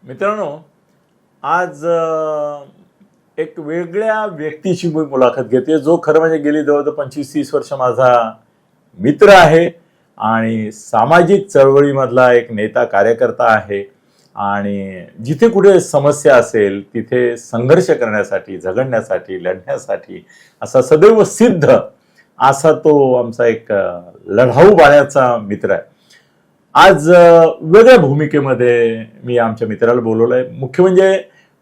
मित्रांनो, आज एक वेगळ्या व्यक्तीची मी मुलाखत घेते, जो खरं म्हणजे गेली जवळजवळ 25-30 वर्ष माझा मित्र आहे आणि सामाजिक चळवळीमधला एक नेता कार्यकर्ता आहे आणि जिथे कुठे समस्या असेल तिथे संघर्ष करण्यासाठी, झगडण्यासाठी, लढण्यासाठी असा सदैव सिद्ध असा तो आमचा एक लढाऊ बाळ्याचा मित्र आहे. आज वेगळ्या भूमिकेमध्ये मी आमच्या मित्राला बोलवलंय. मुख्य म्हणजे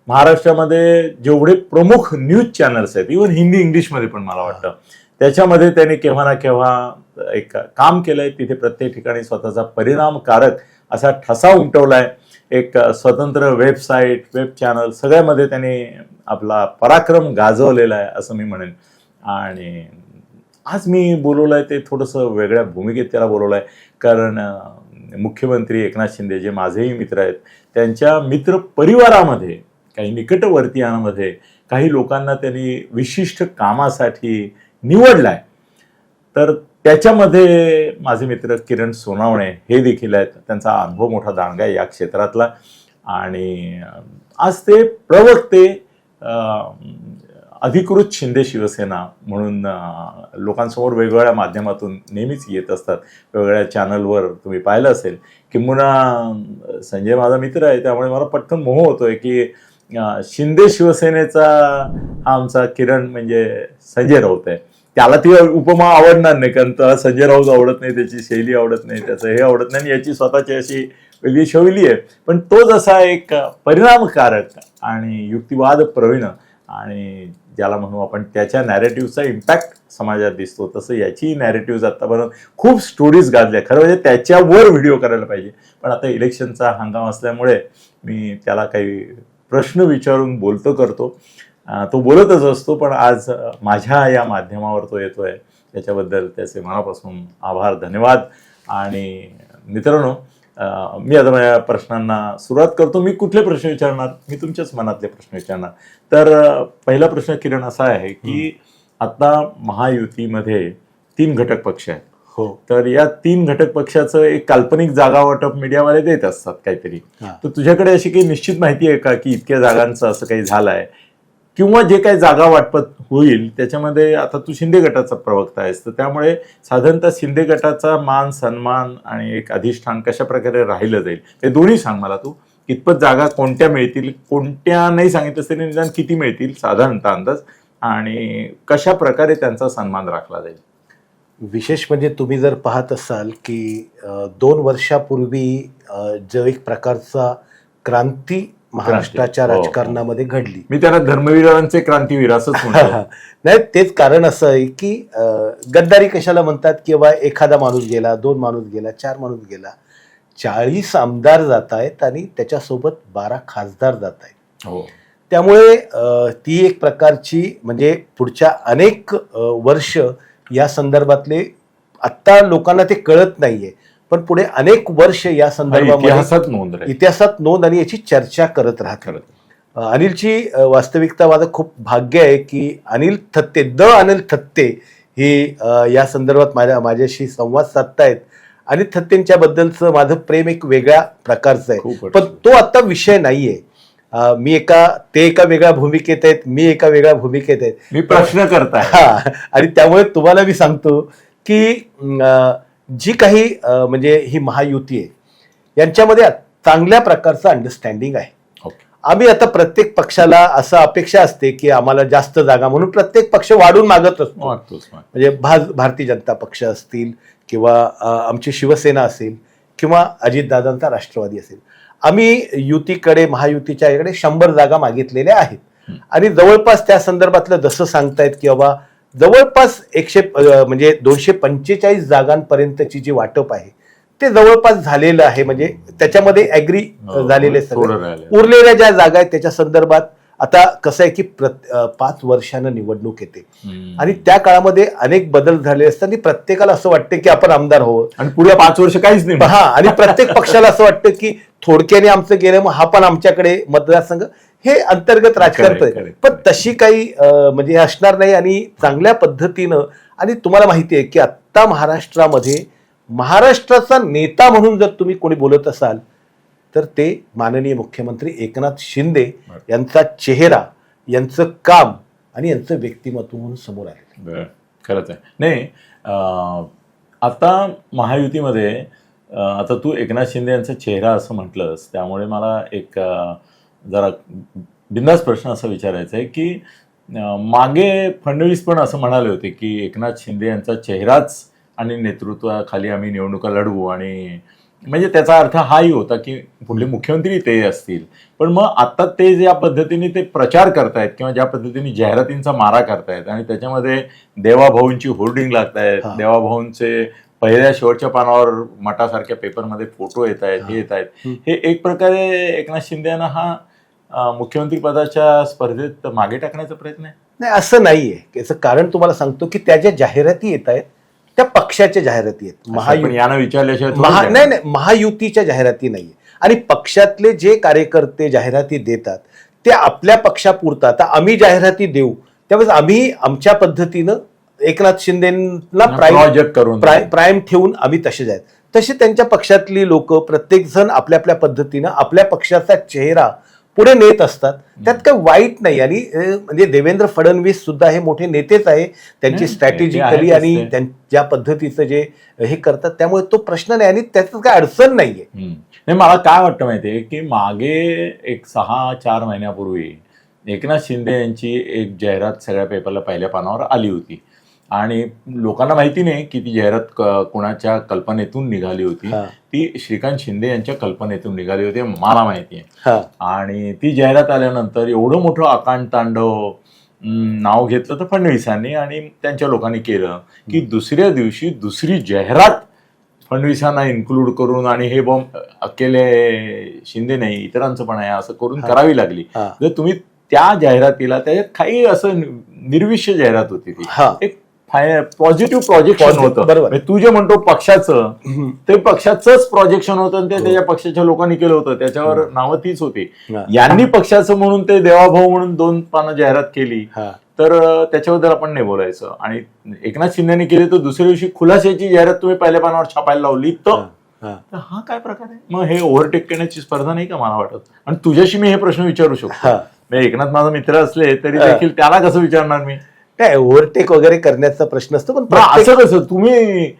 महाराष्ट्रामध्ये जेवढे प्रमुख न्यूज चॅनल्स आहेत, इव्हन हिंदी इंग्लिशमध्ये पण मला वाटतं, त्याच्यामध्ये त्यांनी केव्हा ना केव्हा एक काम केलंय. तिथे प्रत्येक ठिकाणी स्वतःचा परिणामकारक असा ठसा उमटवलाय. एक स्वतंत्र वेबसाईट, वेब चॅनल सगळ्यामध्ये त्यांनी आपला पराक्रम गाजवलेला आहे असं मी म्हणेन. आणि आज मी बोलवलंय ते थोडंसं वेगळ्या भूमिकेत त्याला बोलवलंय, कारण मुख्यमंत्री एकनाथ शिंदे जे माझेही मित्र आहेत, त्यांच्या मित्र परिवारामध्ये काही निकटवर्तीयांमध्ये काही लोकांना त्यांनी विशिष्ट कामासाठी निवडलाय. तर त्याच्यामध्ये माझे मित्र किरण सोनावणे हे देखील आहेत. त्यांचा अनुभव मोठा दांडगा आहे या क्षेत्रातला आणि आज ते प्रवक्ते अधिकृत शिंदे शिवसेना म्हणून लोकांसमोर वेगवेगळ्या माध्यमातून नेहमीच येत असतात. वेगवेगळ्या चॅनलवर तुम्ही पाहिलं असेल. किंबहुना संजय माझा मित्र आहे, त्यामुळे मला पटकन मोह होतोय की शिंदे शिवसेनेचा हा आमचा किरण म्हणजे संजय राऊत आहे. त्याला ती उपमा आवडणार नाही, कारण त्याला संजय राऊत आवडत नाही, त्याची शैली आवडत नाही, त्याचं हे आवडत नाही, याची स्वतःची अशी वेगळी शैली आहे. पण तो जसा एक परिणामकारक आणि युक्तिवाद प्रवीण आणि ज्याला म्हणू आपण त्याच्या नॅरेटिव्हचा इम्पॅक्ट समाजात दिसतो, तसं याची नॅरेटिव्ह आतापर्यंत खूप स्टोरीज गाजल्या. खरं म्हणजे त्याच्यावर व्हिडिओ करायला पाहिजे, पण आता इलेक्शनचा हंगाम असल्यामुळे मी त्याला काही प्रश्न विचारून करतो. तो बोलतच असतो, पण आज माझ्या या माध्यमावर तो येतोय, त्याच्याबद्दल त्याचे मनापासून आभार, धन्यवाद. आणि मित्रांनो, मी आता माझ्या प्रश्नांना सुरुवात करतो. मी कुठले प्रश्न विचारणार? मी तुमच्याच मनातले प्रश्न विचारणार. तर पहिला प्रश्न किरण असा आहे की आता महायुतीमध्ये 3 घटक पक्ष आहेत. हो. तर या 3 घटक पक्षाचं एक काल्पनिक जागा वाटप मीडियावाले देत असतात काहीतरी. तर तुझ्याकडे अशी काही निश्चित माहिती आहे का की इतक्या जागांचं असं काही झालंय, किंवा जे काही जागा वाटपत होईल त्याच्यामध्ये आता तू शिंदे गटाचा प्रवक्ता आहेस, तर त्यामुळे साधारणतः शिंदे गटाचा मान सन्मान आणि एक अधिष्ठान कशा प्रकारे राहिलं जाईल ते दोन्ही सांग मला. तू कितपत जागा कोणत्या मिळतील, कोणत्या नाही सांगितलं तरी निदान किती मिळतील साधारणतः अंदाज, आणि कशा प्रकारे त्यांचा सन्मान राखला जाईल? विशेष म्हणजे तुम्ही जर पाहत असाल की 2 वर्षापूर्वी जो एक प्रकारचा क्रांती महाराष्ट्राच्या राजकारणामध्ये घडली. मी त्यांना धर्मवीरांचे क्रांतीवीर असंच म्हणतो. नाही, तेच कारण असं आहे की गद्दारी कशाला म्हणतात की बाबा एखादा माणूस गेला, 2 माणूस गेला, 4 माणूस गेला, 40 आमदार जात आहेत आणि त्याच्यासोबत 12 खासदार जात आहेत. हो. त्यामुळे ती एक प्रकारची म्हणजे पुढच्या अनेक वर्ष या संदर्भातले आत्ता लोकांना ते कळत नाहीये, पण पुढे अनेक वर्ष या संदर्भामध्ये इतिहासात नोंद आणि याची चर्चा करत राहतात. अनिलची वास्तविकता माझं खूप भाग्य आहे की अनिल थत्ते हे या संदर्भात माझ्याशी संवाद साधतायत. अनिल थत्तेंच्या बद्दलचं माझं प्रेम एक वेगळ्या प्रकारचं आहे, पण तो आता विषय नाहीये. ते एका वेगळ्या भूमिकेत आहेत, मी एका वेगळ्या भूमिकेत आहेत. मी प्रश्न करताय. आणि त्यामुळे तुम्हाला मी सांगतो की जी काही म्हणजे ही महायुती आहे यांच्यामध्ये चांगल्या प्रकारचं अंडरस्टँडिंग आहे. आम्ही आता प्रत्येक पक्षाला असं अपेक्षा असते की आम्हाला जास्त जागा, म्हणून प्रत्येक पक्ष वाढून मागत असतो. म्हणजे भारतीय जनता पक्ष असतील किंवा आमची शिवसेना असेल किंवा अजितदादांचा राष्ट्रवादी असेल, आम्ही युतीकडे, महायुतीच्या इकडे 100 जागा मागितलेल्या आहेत. आणि जवळपास त्या संदर्भातलं जसं सांगतायत की बाबा जवळपास 245 जागांपर्यंतची जी वाटप आहे ते जवळपास झालेलं आहे. म्हणजे त्याच्यामध्ये ऍग्री झालेले सगळे. उरलेल्या ज्या जागा आहेत त्याच्या संदर्भात आता कसं आहे की 5 वर्षानं निवडणूक येते आणि त्या काळामध्ये अनेक बदल झाले असतात. प्रत्येकाला असं वाटतं की आपण आमदार हो आणि पुढे 5 वर्ष काहीच नाही. आणि प्रत्येक पक्षाला असं वाटतं की थोडक्याने आमचं गेलं, मग हा पण आमच्याकडे मतदारसंघ, हे अंतर्गत राजकारण. पण तशी काही म्हणजे असणार नाही. आणि चांगल्या पद्धतीनं, आणि तुम्हाला माहिती आहे की आता महाराष्ट्रामध्ये महाराष्ट्राचा नेता म्हणून जर तुम्ही कोणी बोलत असाल तर ते माननीय मुख्यमंत्री एकनाथ शिंदे यांचा चेहरा, यांचं काम आणि यांचं व्यक्तिमत्व म्हणून समोर आले. बरं, खरंच आहे. नाही, आता महायुतीमध्ये आता तू एकनाथ शिंदे यांचा चेहरा असं म्हटलंस, त्यामुळे मला एक जरा बिनधास्त प्रश्न असा विचारायचा आहे की मागे फडणवीस पण असं म्हणाले होते की एकनाथ शिंदे यांचा चेहराच आणि नेतृत्वाखाली आम्ही निवडणुका लढवू, आणि म्हणजे त्याचा अर्थ हाही होता की पुढले मुख्यमंत्री ते असतील. पण मग आता ते ज्या पद्धतीने ते प्रचार करतायत किंवा ज्या पद्धतीने जाहिरातींचा मारा करतायत आणि त्याच्यामध्ये देवाभाऊंची होर्डिंग लागतायत, देवाभाऊंचे पहिल्या शेवटच्या पानावर मठासारख्या पेपरमध्ये फोटो येत आहेत, हे येत आहेत, हे एक प्रकारे एकनाथ शिंदे यांना हा मुख्यमंत्री पदाच्या स्पर्धेत मागे टाकण्याचा प्रयत्न आहे. नाही, असं नाहीये. याचं कारण तुम्हाला सांगतो की त्या ज्या जाहिराती येत आहेत त्या पक्षाच्या जाहिराती आहेत. पण यांना विचारल्याशिवाय नाही, महायुतीच्या जाहिराती नाहीये. आणि पक्षातले जे कार्यकर्ते जाहिराती देतात ते आपल्या पक्षापुरता, आता आम्ही जाहिराती देऊ त्यावेळेस आम्ही आमच्या पद्धतीनं एकनाथ शिंदेना प्रोजेक्ट करून प्राईम ठेवून आम्ही तसे आहेत. तसे त्यांच्या पक्षातली लोक प्रत्येक जण आपल्या आपल्या पद्धतीनं आपल्या पक्षाचा चेहरा पुढे नेत असतात. त्यात काही वाईट नाही. आणि म्हणजे देवेंद्र फडणवीस सुद्धा हे मोठे नेतेच आहे, त्यांची स्ट्रॅटेजिकली आणि ज्या पद्धतीचं जे हे करतात, त्यामुळे तो प्रश्न नाही आणि त्याच्यात काही अडचण नाहीये. नाही, मला काय वाटतं माहितीये की मागे एक 6-4 महिन्यापूर्वी एकनाथ शिंदे यांची एक जाहिरात सगळ्या पेपरला पहिल्या पानावर आली होती आणि लोकांना माहिती नाही की ती जाहिरात कोणाच्या कल्पनेतून निघाली होती. ती श्रीकांत शिंदे यांच्या कल्पनेतून निघाली होती, मला माहिती आहे. आणि ती जाहिरात आल्यानंतर एवढं मोठं आकांडतांडव नाव घेतलं तर फडणवीसांनी आणि त्यांच्या लोकांनी केलं की दुसऱ्या दिवशी दुसरी जाहिरात फडणवीसांना इन्क्लूड करून आणि हे बॉम्ब अकेले शिंदे नाही इतरांचं पण आहे असं करून करावी लागली. जर तुम्ही त्या जाहिरातीला त्याच्यात काही असं निर्विष्य जाहिरात होती, ती एक पॉझिटिव्ह प्रोजेक्शन होतं. बरोबर, तू जे म्हणतो पक्षाचं, ते पक्षाचंच प्रोजेक्शन होतं आणि ते त्याच्या पक्षाच्या लोकांनी केलं होतं, त्याच्यावर नावं तीच होती. यांनी पक्षाचं म्हणून ते देवाभाऊ म्हणून 2 पानं जाहिरात केली तर त्याच्याबद्दल आपण नाही बोलायचं. आणि एकनाथ शिंदेने केली तर दुसऱ्या दिवशी खुलाशाची जाहिरात तुम्ही पहिल्या पानावर छापायला लावली तर हा काय प्रकार आहे? मग हे ओव्हरटेक करण्याची स्पर्धा नाही का मला वाटत? आणि तुझ्याशी मी हे प्रश्न विचारू शकतो. एकनाथ माझा मित्र असले तरी देखील त्याला कसं विचारणार मी? काय ओव्हरटेक वगैरे करण्याचा प्रश्न असतो. पण असं कसं तुम्ही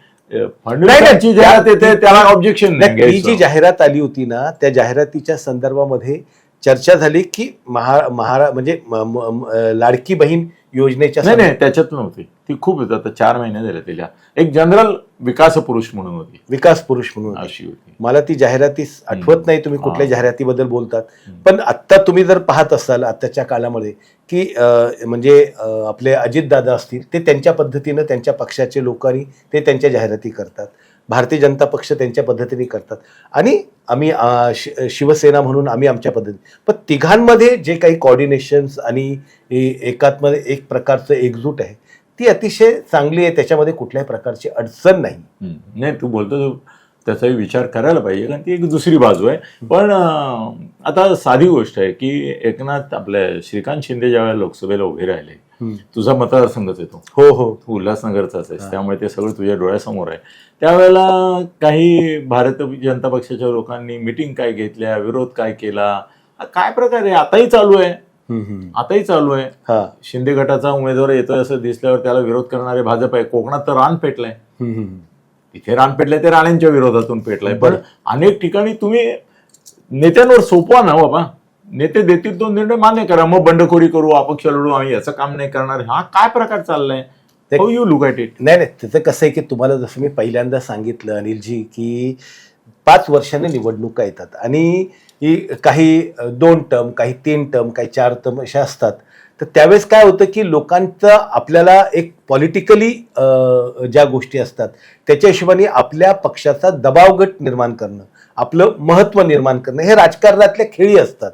फडणवीसांची जाहिरात येते त्याला ऑब्जेक्शन नाही? ही जी जाहिरात आली होती ना, त्या जाहिरातीच्या संदर्भामध्ये चर्चा झाली की म्हणजे लाडकी बहीण योजनेच्या नाही त्याच्यात नव्हती ती. खूप होत आता 4 महिने झाले त्याच्या. एक जनरल विकास पुरुष म्हणून होती, विकास पुरुष म्हणून अशी होती. मला ती जाहिराती आठवत नाही तुम्ही कुठल्या जाहिरातीबद्दल बोलतात. पण आता तुम्ही जर पाहत असाल आताच्या काळामध्ये की म्हणजे आपले अजितदादा असतील ते त्यांच्या पद्धतीनं त्यांच्या पक्षाचे लोकांनी ते त्यांच्या जाहिराती करतात, भारतीय जनता पक्ष त्यांच्या पद्धतीने करतात आणि आम्ही शिवसेना म्हणून आम्ही आमच्या पद्धतीने. पण तिघांमध्ये जे काही कॉर्डिनेशन्स आणि एकात्मध्ये एक प्रकारचं एकजूट आहे ती अतिशय चांगली आहे. त्याच्यामध्ये कुठल्याही प्रकारची अडचण नाही. नाही, तू बोलतो त्याचाही विचार करायला पाहिजे कारण ती एक दुसरी बाजू आहे. पण आता साधी गोष्ट आहे की एकनाथ आपल्या श्रीकांत शिंदे ज्यावेळेला लोकसभेला उभे राहिले, तुझा मतदारसंघच येतो. हो, तू उल्हासनगरचाच आहेस, त्यामुळे ते सगळं तुझ्या डोळ्यासमोर आहे. त्यावेळेला काही भारतीय जनता पक्षाच्या लोकांनी मिटिंग काय घेतल्या, विरोध काय केला, काय प्रकार आहे? आताही चालू आहे. शिंदे गटाचा उमेदवार येतोय असं दिसल्यावर त्याला विरोध करणारे भाजप आहे. कोकणात तर रान पेटलंय, इथे रान पेटलंय ते राण्यांच्या विरोधातून पेटलंय. पण अनेक ठिकाणी तुम्ही नेत्यांवर सोपवा ना बाबा, नेते देतील तो निर्णय मान्य करा, मग बंडखोरी करू, अपक्ष लढू, आम्ही याचं काम नाही करणार. हा काय प्रकार चाललाय? How you look at it? नाही, त्याचं कसं आहे की तुम्हाला जसं मी पहिल्यांदा सांगितलं अनिलजी की 5 वर्षाने निवडणुका येतात आणि काही 2 टर्म, काही 3 टर्म, काही 4 टर्म अशा असतात. तर त्यावेळेस काय होतं की लोकांचं आपल्याला एक पॉलिटिकली ज्या गोष्टी असतात त्याच्या हिशोबाने आपल्या पक्षाचा दबावगट निर्माण करणं, आपलं महत्व निर्माण करणं हे राजकारणातल्या खेळी असतात.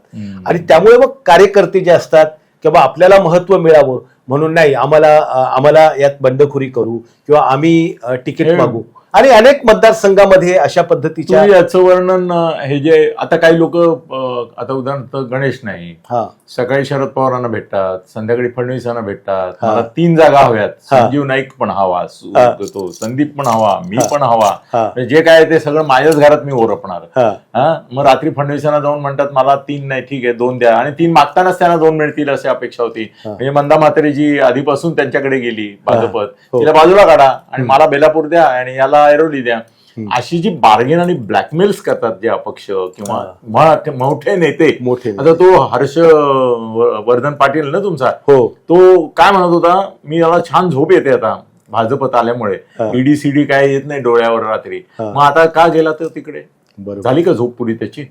आणि त्यामुळे मग कार्यकर्ते जे असतात किंवा आपल्याला महत्व मिळावं म्हणून नाही आम्हाला यात बंडखोरी करू किंवा आम्ही तिकीट मागू आणि अनेक मतदारसंघामध्ये अशा पद्धतीच्या तुम्ही याचं वर्णन हे जे आता काही लोक आता उदाहरणार्थ गणेश नाही हा सकाळी शरद पवारांना भेटतात, संध्याकाळी फडणवीसांना भेटतात, हा. मला 3 जागा हव्यात, हा. संजीव नाईक पण हवा, हा. तो संदीप पण हवा, मी हा. पण हवा, हा. म्हणजे जे काय ते सगळं माझ्याच घरात मी ओरपणार. हा हा, मग रात्री फडणवीसांना जाऊन म्हणतात मला 3 नाही, ठीक आहे 2 द्या, आणि 3 मागतानाच त्यांना 2 मिळतील अशी अपेक्षा होती. हा. म्हणजे मंदा म्हात्रे जी आधीपासून त्यांच्याकडे गेली भाजपत, हो. तिला बाजूला काढा आणि मला बेलापूर द्या आणि याला ऐरोली द्या. अशी जी बार्गेन आणि ब्लॅकमेल्स करतात जे अपक्ष किंवा मोठे नेते. मोठे आता तो हर्ष वर्धन पाटील ना तुमचा, हो तो काय म्हणत होता, मी याला छान झोप येते आता भाजपत आल्यामुळे, ईडीसीडी काय येत नाही डोळ्यावर रात्री, मग आता का गेला तर तिकडे, बरोबर. झाली का झोप पुरी त्याची?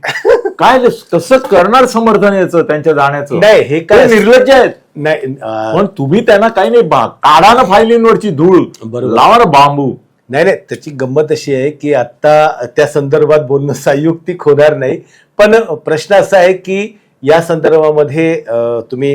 काय कसं करणार समर्थन याचं त्यांच्या जाण्याचं? नाही हे काय निर्लज्ज आहेत. नाही पण तुम्ही त्यांना काही नाही, काढा ना फायलींवरची धूळ, बरोबर. लावा ना बांबू. नाही नाही त्याची गंमत अशी आहे की आता त्या संदर्भात बोलणं संयुक्तिक होणार नाही, पण प्रश्न असा आहे की या संदर्भामध्ये तुम्ही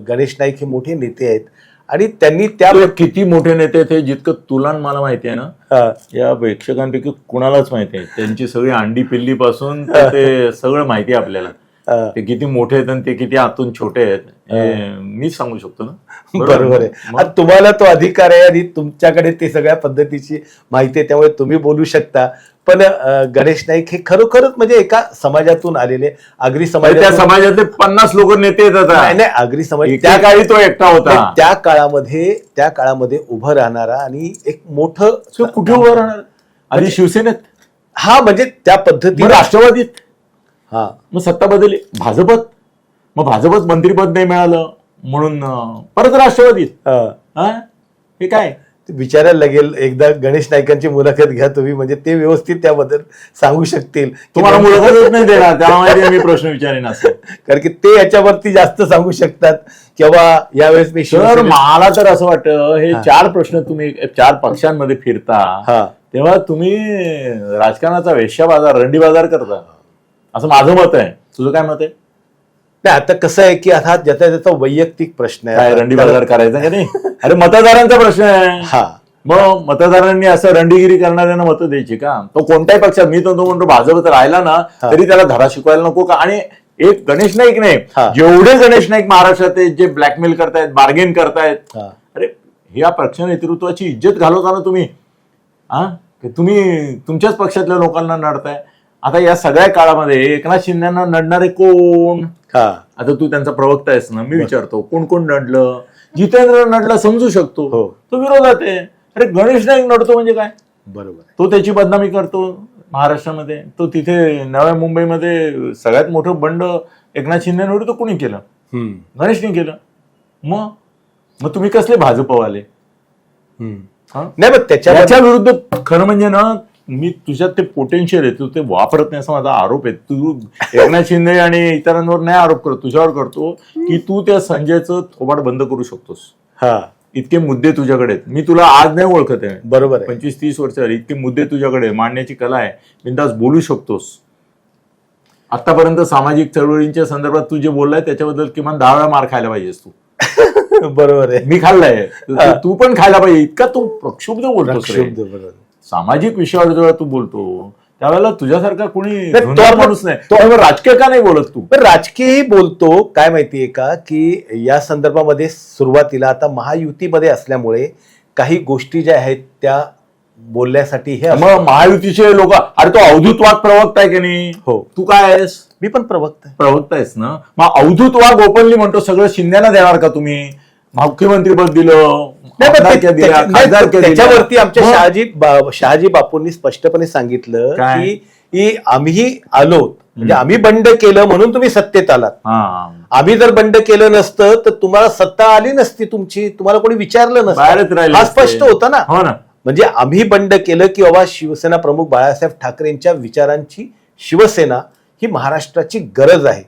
गणेश नाईक हे मोठे नेते आहेत आणि त्यांनी त्या ते किती मोठे नेते आहेत हे जितकं तुला आणि मला माहिती आहे ना, या प्रेक्षकांपैकी कुणालाच माहिती आहे. त्यांची सगळी अंडी पिल्ली पासून ते सगळं माहिती आहे आपल्याला. ते किती मोठे आहेत आणि ते किती आतून छोटे आहेत हे मीच सांगू शकतो ना. बरोबर आहे. आता तुम्हाला तो अधिकार आहे आणि तुमच्याकडे ते सगळ्या पद्धतीची माहिती आहे, त्यामुळे तुम्ही बोलू शकता. पण गणेश नाईक हे खरोखरच म्हणजे एका समाजातून आलेले, आगरी त्या समाजात समाजातले 50 लोक नेते येतात. नाही आगरी समाज त्या काळी तो एकटा होता. त्या काळामध्ये उभं राहणारा आणि एक मोठं तो कुठे उभं राहणार? आधी शिवसेनेत, हा म्हणजे त्या मग पद्धतीने राष्ट्रवादीत, हा मग सत्ता बदलली भाजपत, मग भाजपत मंत्रीपद नाही मिळालं म्हणून परत राष्ट्रवादीत. हा, हे काय विचारायला लागेल. एकदा गणेश नाईकांची मुलाखत घ्या तुम्ही, म्हणजे ते व्यवस्थित त्याबद्दल सांगू शकतील. तुम्हाला मुलाखतच नाही देणार, त्यामुळे मी प्रश्न विचारेन असं. कारण की ते याच्यावरती जास्त सांगू शकतात किंवा यावेळेस मी तर मला तर असं वाटतं हे 4 प्रश्न तुम्ही 4 पक्षांमध्ये फिरता हा तेव्हा तुम्ही राजकारणाचा वेश्या बाजार, रंडी बाजार करता, असं माझं मत आहे. तुझं काय मत आहे? नाही आता कसं आहे की आता ज्याचा त्याचा वैयक्तिक प्रश्न काय आहे. रंडी बाजार करायचा का नाही? अरे मतदारांचा प्रश्न आहे. हा मग मतदारांनी असं रंडीगिरी करणाऱ्यांना मतं द्यायची का? तो कोणत्याही पक्षात, मी तो म्हणतो भाजपत राहिला ना तरी त्याला धडा शिकवायला नको का? आणि एक गणेश नाईक नाही, जेवढे गणेश नाईक महाराष्ट्रात आहेत जे ब्लॅकमेल करतायत, बार्गेन करतायत, अरे या पक्ष नेतृत्वाची इज्जत घालवता ना तुम्ही. तुम्ही तुमच्याच पक्षातल्या लोकांना नडताय. आता या सगळ्या काळामध्ये एकनाथ शिंदेना नडणारे कोण? आता तू त्यांचा प्रवक्ता आहेस ना, मी विचारतो कोण कोण नडलं? जितेंद्र नडला समजू शकतो, तो विरोधात आहे. अरे गणेश नाईक नडतो म्हणजे काय? बरोबर, तो त्याची बदनामी करतो महाराष्ट्रामध्ये. तो तिथे नव्या मुंबईमध्ये सगळ्यात मोठं बंड एकनाथ शिंदेवर तो कोणी केलं? गणेशने केलं. मग तुम्ही कसले भाजपवाले? नाही मग त्याच्या विरुद्ध खरं म्हणजे ना, मी तुझ्यात ते पोटेन्शियल आहे, तू ते वापरत नाही असा माझा आरोप आहे. तू एकनाथ शिंदे आणि इतरांवर नाही आरोप करतो, तुझ्यावर करतो की तू त्या संजयचं थोबाड बंद करू शकतोस. इतके मुद्दे तुझ्याकडे आहेत. मी तुला आज नाही ओळखत आहे, बरोबर, 25-30 वर्ष झाली. इतके मुद्दे तुझ्याकडे मांडण्याची कला आहे, बिनधास्त बोलू शकतोस. आतापर्यंत सामाजिक चळवळींच्या संदर्भात तू जे बोललाय त्याच्याबद्दल किमान 10 वेळा मार खायला पाहिजेस तू. बरोबर आहे, मी खाल्लाय, तू पण खायला पाहिजे. इतका तू प्रक्षुब्ध बोलतोस. सामाजिक विषयावर जेव्हा तू बोलतो त्यावेळेला तुझ्यासारखा कोणी माणूस नाही. तो राजकीय का नाही बोलत तू? राजकीयही बोलतो. काय माहितीये का की या संदर्भामध्ये सुरुवातीला आता महायुतीमध्ये असल्यामुळे काही गोष्टी ज्या आहेत त्या बोलण्यासाठी हे मग महायुतीचे लोक, अरे तो अवधूत वाघ प्रवक्ता आहे की नाही? हो. तू काय आहेस? मी पण प्रवक्ता आहेस ना. मग अवधूत वाघ ओपनली म्हणतो सगळं शिंदेना देणार का तुम्ही? मुख्यमंत्रीपद दिलं, त्याच्यावरती आमच्या शहाजी बापूंनी स्पष्टपणे सांगितलं की आम्ही आलो म्हणजे आम्ही बंड केलं म्हणून तुम्ही सत्तेत आलात. आम्ही जर बंड केलं नसतं तर तुम्हाला सत्ता आली नसती तुमची, तुम्हाला कोणी विचारलं नसतं. हा स्पष्ट होता ना. हो ना. म्हणजे आम्ही बंड केलं की बाबा शिवसेना प्रमुख बाळासाहेब ठाकरेंच्या विचारांची शिवसेना ही महाराष्ट्राची गरज आहे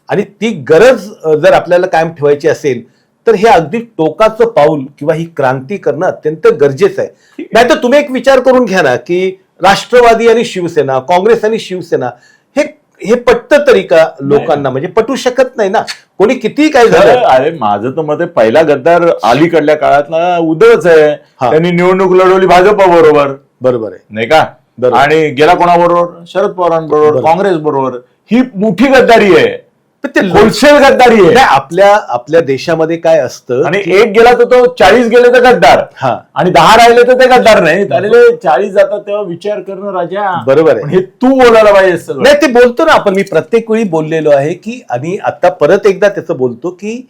आणि ती गरज जर आपल्याला कायम ठेवायची असेल तर हे अगदी टोकाचं पाऊल किंवा ही क्रांती करणं अत्यंत गरजेचं आहे. नाहीतर तुम्ही एक विचार करून घ्या ना की राष्ट्रवादी आणि शिवसेना, काँग्रेस आणि शिवसेना हे पटतं तरी का लोकांना? म्हणजे पटू शकत नाही ना. कोणी किती काय झालं. अरे माझं तर मत आहे, पहिला गद्दार अलीकडल्या काळातला उद्धवच आहे. त्यांनी निवडणूक लढवली भाजपा बरोबर. बरोबर आहे. नाही का? बरोबर. आणि गेला कोणाबरोबर? शरद पवारांबरोबर, बरोबर. काँग्रेस बरोबर. ही मोठी गद्दारी आहे, पण ते होलसेल गद्दारी आहे. नाही, आपल्या देशामध्ये काय असतं आणि एक गेला तर तो 40 गेले तर गद्दार, हा आणि 10 राहिले तर ते गद्दार नाही. आलेले 40 जातात तेव्हा विचार करणं राजा. बरोबर आहे. पण हे तू बोलायला पाहिजे सगळं. नाही, ते बोलतो ना आपण, मी प्रत्येक वेळी बोललेलो आहे की, आणि आता परत एकदा त्याचं बोलतो की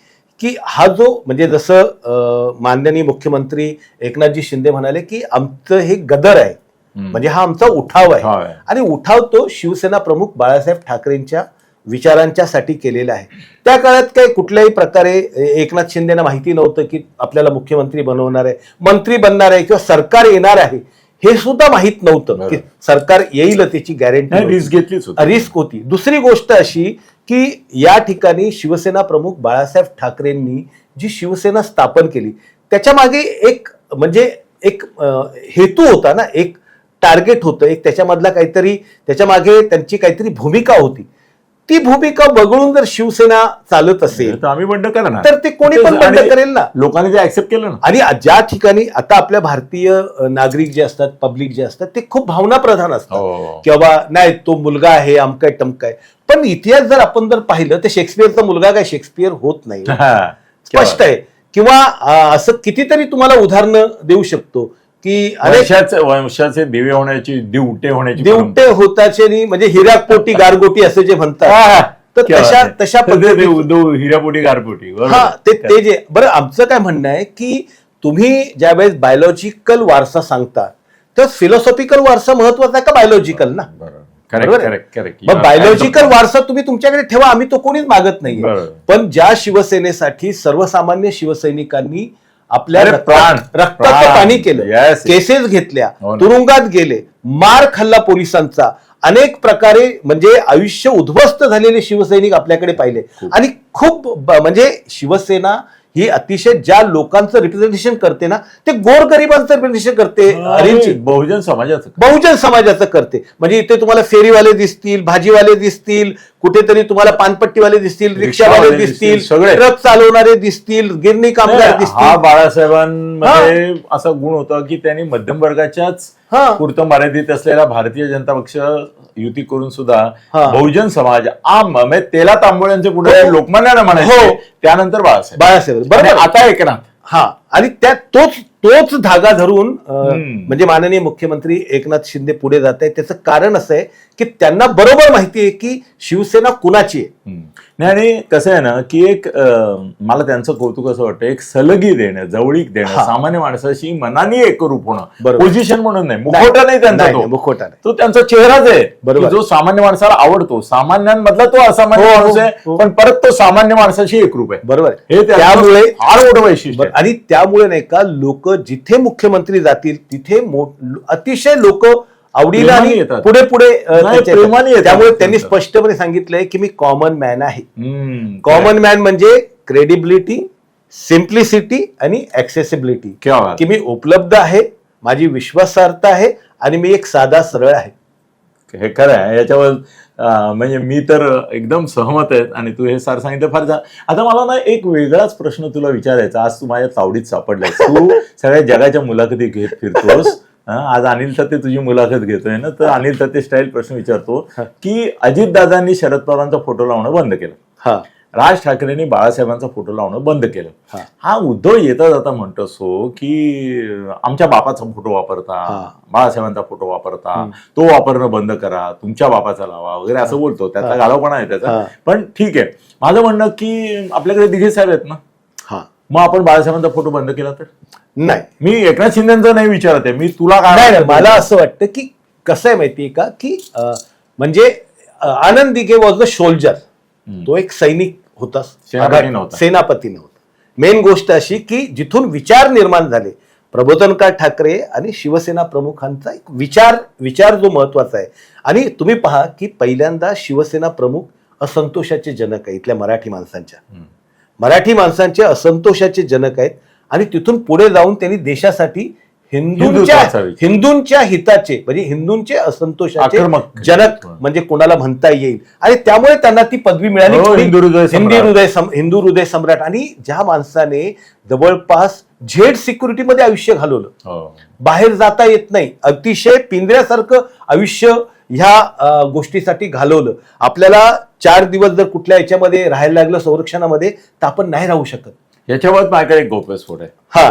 की हा जो म्हणजे जसं माननीय मुख्यमंत्री एकनाथजी शिंदे म्हणाले की आमचं हे गदर आहे, म्हणजे हा आमचा उठाव आहे. होय. आणि उठाव तो शिवसेना प्रमुख बाळासाहेब ठाकरेंच्या विचारांच्या साठी केलेला आहे. त्या काळात काही कुठल्याही प्रकारे एकनाथ शिंदेना माहिती नव्हतं की आपल्याला मुख्यमंत्री बनवणार आहे, मंत्री बनणार आहे किंवा सरकार येणार आहे, हे सुद्धा माहित नव्हतं की सरकार येईल त्याची गॅरंटी. रिस्क घेतलीच होती. रिस्क होती. दुसरी गोष्ट अशी की या ठिकाणी शिवसेना प्रमुख बाळासाहेब ठाकरेंनी जी शिवसेना स्थापन केली त्याच्या मागे एक म्हणजे एक हेतू होता ना, एक टार्गेट होतं, एक त्याच्यामधला काहीतरी त्याच्या मागे त्यांची काहीतरी भूमिका होती. ती भूमिका वगळून जर शिवसेना चालत असेल तर आम्ही बंड करणार, तर ते कोणी पण बंद करेल ना. लोकांनी ते ऍक्सेप्ट केलं ना. आणि ज्या ठिकाणी आता आपल्या भारतीय नागरिक जे असतात, पब्लिक जे असतात, ते खूप भावनाप्रधान असतात हो. की बाबा नाही तो मुलगा आहे, अमकाय टमकाय. पण इतिहास जर आपण जर पाहिलं तर शेक्सपियरचा मुलगा काय शेक्सपियर होत नाही, स्पष्ट आहे. किंवा असं कितीतरी तुम्हाला उदाहरणं देऊ शकतो की वंशाचे दिवे होण्याची, दिवटे होण्याची दिवटे होताचे नाही, म्हणजे हिरापोटी गारगोटी असं जे म्हणतात, तर तशा पद्धतीने हिरापोटी गारपोटी. हा ते जे बरं, आमचं काय म्हणणं आहे की तुम्ही ज्यावेळेस बायोलॉजिकल वारसा सांगता तर फिलॉसॉफिकल वारसा महत्वाचा आहे का बायोलॉजिकल ना? मग बायोलॉजिकल वारसा तुम्ही तुमच्याकडे ठेवा, आम्ही तो कोणीच मागत नाही. पण ज्या शिवसेनेसाठी सर्वसामान्य शिवसैनिकांनी आपल्या रक्ताचं पाणी केलं, केसेस घेतल्या, तुरुंगात गेले, मार खाल्ला पोलिसांचा, अनेक प्रकारे म्हणजे आयुष्य उद्ध्वस्त झालेले शिवसैनिक आपल्याकडे पाहिले. आणि खूप म्हणजे शिवसेना ही अतिशय ज्या लोकांचं रिप्रेझेंटेशन करते ना, ते गोरगरिबांचं रिप्रेझेंटेशन करते, बहुजन समाजाचं करते. म्हणजे इथे तुम्हाला फेरीवाले दिसतील, भाजीवाले दिसतील, कुठेतरी तुम्हाला पानपट्टीवाले दिसतील, रिक्षावाले दिसतील, ट्रक चालवणारे दिसतील, गिरणी कामगार दिसतील. हा बाळासाहेबांमध्ये असा गुण होता की त्यांनी मध्यम वर्गाच्याच पुरतं मर्यादित असलेला भारतीय जनता पक्ष युती करून सुद्धा बहुजन समाज म्हणजे तेला तांबोळ्यांचे पुढे लोकमान्याला म्हणायचे, त्यानंतर बाळासाहेब बरोबर. आता एकनाथ. हा, आणि त्यात तोच धागा धरून म्हणजे माननीय मुख्यमंत्री एकनाथ शिंदे पुढे जात आहे. त्याचं कारण असं आहे की त्यांना बरोबर माहिती आहे की शिवसेना कुणाची आहे. नाही, आणि कसं आहे ना की एक मला त्यांचं कौतुक असं वाटतं, एक सलगी देणं, जवळीक देणं, सामान्य माणसाशी मनाने एकरूप होणं, पोझिशन म्हणून नाही, मुखवटा नाही त्यांचा, मुखवटा नाही, तो त्यांचा चेहराच आहे जो सामान्य माणसाला आवडतो. सामान्यांमधला तो असामान्य माणूस आहे, पण परत तो सामान्य माणसाशी एकरूप आहे. बरोबर. हे त्यामुळे फार मोठं वैशिष्ट्य. आणि त्यामुळे नाही का, लोक जिथे मुख्यमंत्री जातील तिथे अतिशय लोक आवडीला आणि पुढे पुढे त्यामुळे त्यांनी स्पष्टपणे सांगितलंय की मी कॉमन मॅन आहे. कॉमन मॅन म्हणजे क्रेडिबिलिटी, सिम्प्लिसिटी आणि ऍक्सेसिबिलिटी, की मी उपलब्ध आहे, माझी विश्वासार्हता आहे आणि मी एक साधा सरळ आहे. हे खरं आहे. याच्यावर म्हणजे मी तर एकदम सहमत आहे. आणि तू हे सार सांगितलं फार. आता मला ना एक वेगळाच प्रश्न तुला विचारायचा. आज तू माझ्या तावडीत सापडलाय. तू सगळ्या जगाच्या मुलाखती घेत फिरतोस. आज अनिल थत्ते तुझी मुलाखत घेतोय ना, तर अनिल थत्ते स्टाईल प्रश्न विचारतो की अजितदादांनी शरद पवारांचा फोटो लावणं बंद केलं, राज ठाकरेंनी बाळासाहेबांचा फोटो लावणं बंद केलं. हा उद्धव येता जाता म्हणतो सो की आमच्या बापाचा फोटो वापरता, बाळासाहेबांचा फोटो वापरता, तो वापरणं बंद करा, तुमच्या बापाचा लावा वगैरे असं बोलतो. त्याचा गाळवपणा आहे त्याचा. पण ठीक आहे, माझं म्हणणं की आपल्याकडे दिघे साहेब आहेत ना, मग आपण बाळासाहेबांचा फोटो बंद केला तर नाही. मी एकनाथ शिंदेचं नाही विचारत आहे, मी तुला काय, मला असं वाटतं की कसं आहे माहितीये का, की म्हणजे Anand Dighe was the soldier, तो एक सैनिक होता, सेनापती नव्हता. मेन गोष्ट अशी की जिथून विचार निर्माण झाले, प्रबोधनकार ठाकरे आणि शिवसेना प्रमुखांचा एक विचार जो महत्वाचा आहे. आणि तुम्ही पहा की पहिल्यांदा शिवसेना प्रमुख असंतोषाचे जनक आहे, इथल्या मराठी माणसांचे असंतोषाचे जनक आहेत. आणि तिथून पुढे जाऊन त्यांनी देशासाठी हिंदुत्वाचा विचार. हिंदूंच्या हिताचे म्हणजे हिंदूंचे असंतोषाचे आक्रमक जनक म्हणजे कोणाला म्हणता येईल आणि त्यामुळे त्यांना ती पदवी मिळाली. हो, हिंदू हृदय सम्राट. हिंदू हृदय सम्राट. आणि ज्या माणसाने जवळपास झेड सिक्युरिटीमध्ये आयुष्य घालवलं, हो. बाहेर जाता येत नाही, अतिशय पिंजऱ्यासारखं आयुष्य ह्या गोष्टीसाठी घालवलं. आपल्याला 4 दिवस जर कुठल्या याच्यामध्ये राहायला लागलं संरक्षणामध्ये तर आपण नाही राहू शकत. याच्यावर माझ्याकडे एक गौप्यस्फोट आहे. हा,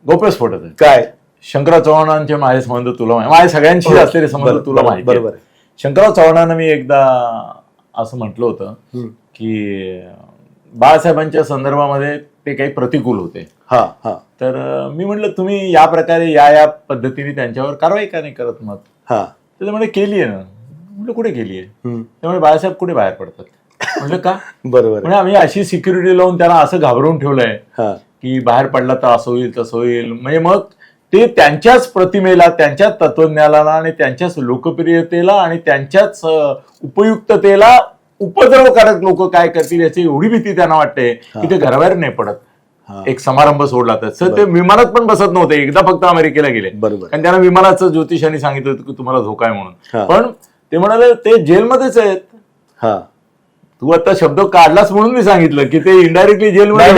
गौप्यस्फोट आहे. काय? शंकरराव चव्हाणांचे माझे संबंध तुला माझ्या सगळ्यांशी हो, असलेले संबंध तुला माहिती आहेत. बरोबर. शंकरराव चव्हाणांना मी एकदा असं म्हटलं होतं की बाळासाहेबांच्या संदर्भामध्ये ते काही प्रतिकूल होते. हा हा तर मी म्हटलं तुम्ही या प्रकारे या पद्धतीने त्यांच्यावर कारवाई का नाही करत मग? हा तर ते म्हणजे केली आहे ना. म्हटलं कुठे केली आहे? हम्म. त्यामुळे बाळासाहेब कुठे बाहेर पडतात? म्हटलं का? बरोबर. म्हणजे आम्ही अशी सिक्युरिटी लावून त्यांना असं घाबरवून ठेवलंय हा की बाहेर पडला तर असं होईल तसं होईल. म्हणजे मग ते त्यांच्याच प्रतिमेला, त्यांच्याच तत्वज्ञानाला आणि त्यांच्याच लोकप्रियतेला आणि त्यांच्याच उपयुक्ततेला उपद्रवकारक लोक काय करतील याची एवढी भीती त्यांना वाटते की ते घराबाहेर नाही पडत. एक समारंभ सोडला तर सर ते विमानात पण बसत नव्हते. एकदा फक्त अमेरिकेला गेले बरोबर. कारण त्यांना विमानाचं ज्योतिषांनी सांगितलं होतं की तुम्हाला धोका आहे म्हणून. हा. पण ते म्हणाले ते जेलमध्येच आहेत. हा तू आता शब्द काढलास म्हणून मी सांगितलं की ते इनडायरेक्टली जेलमध्ये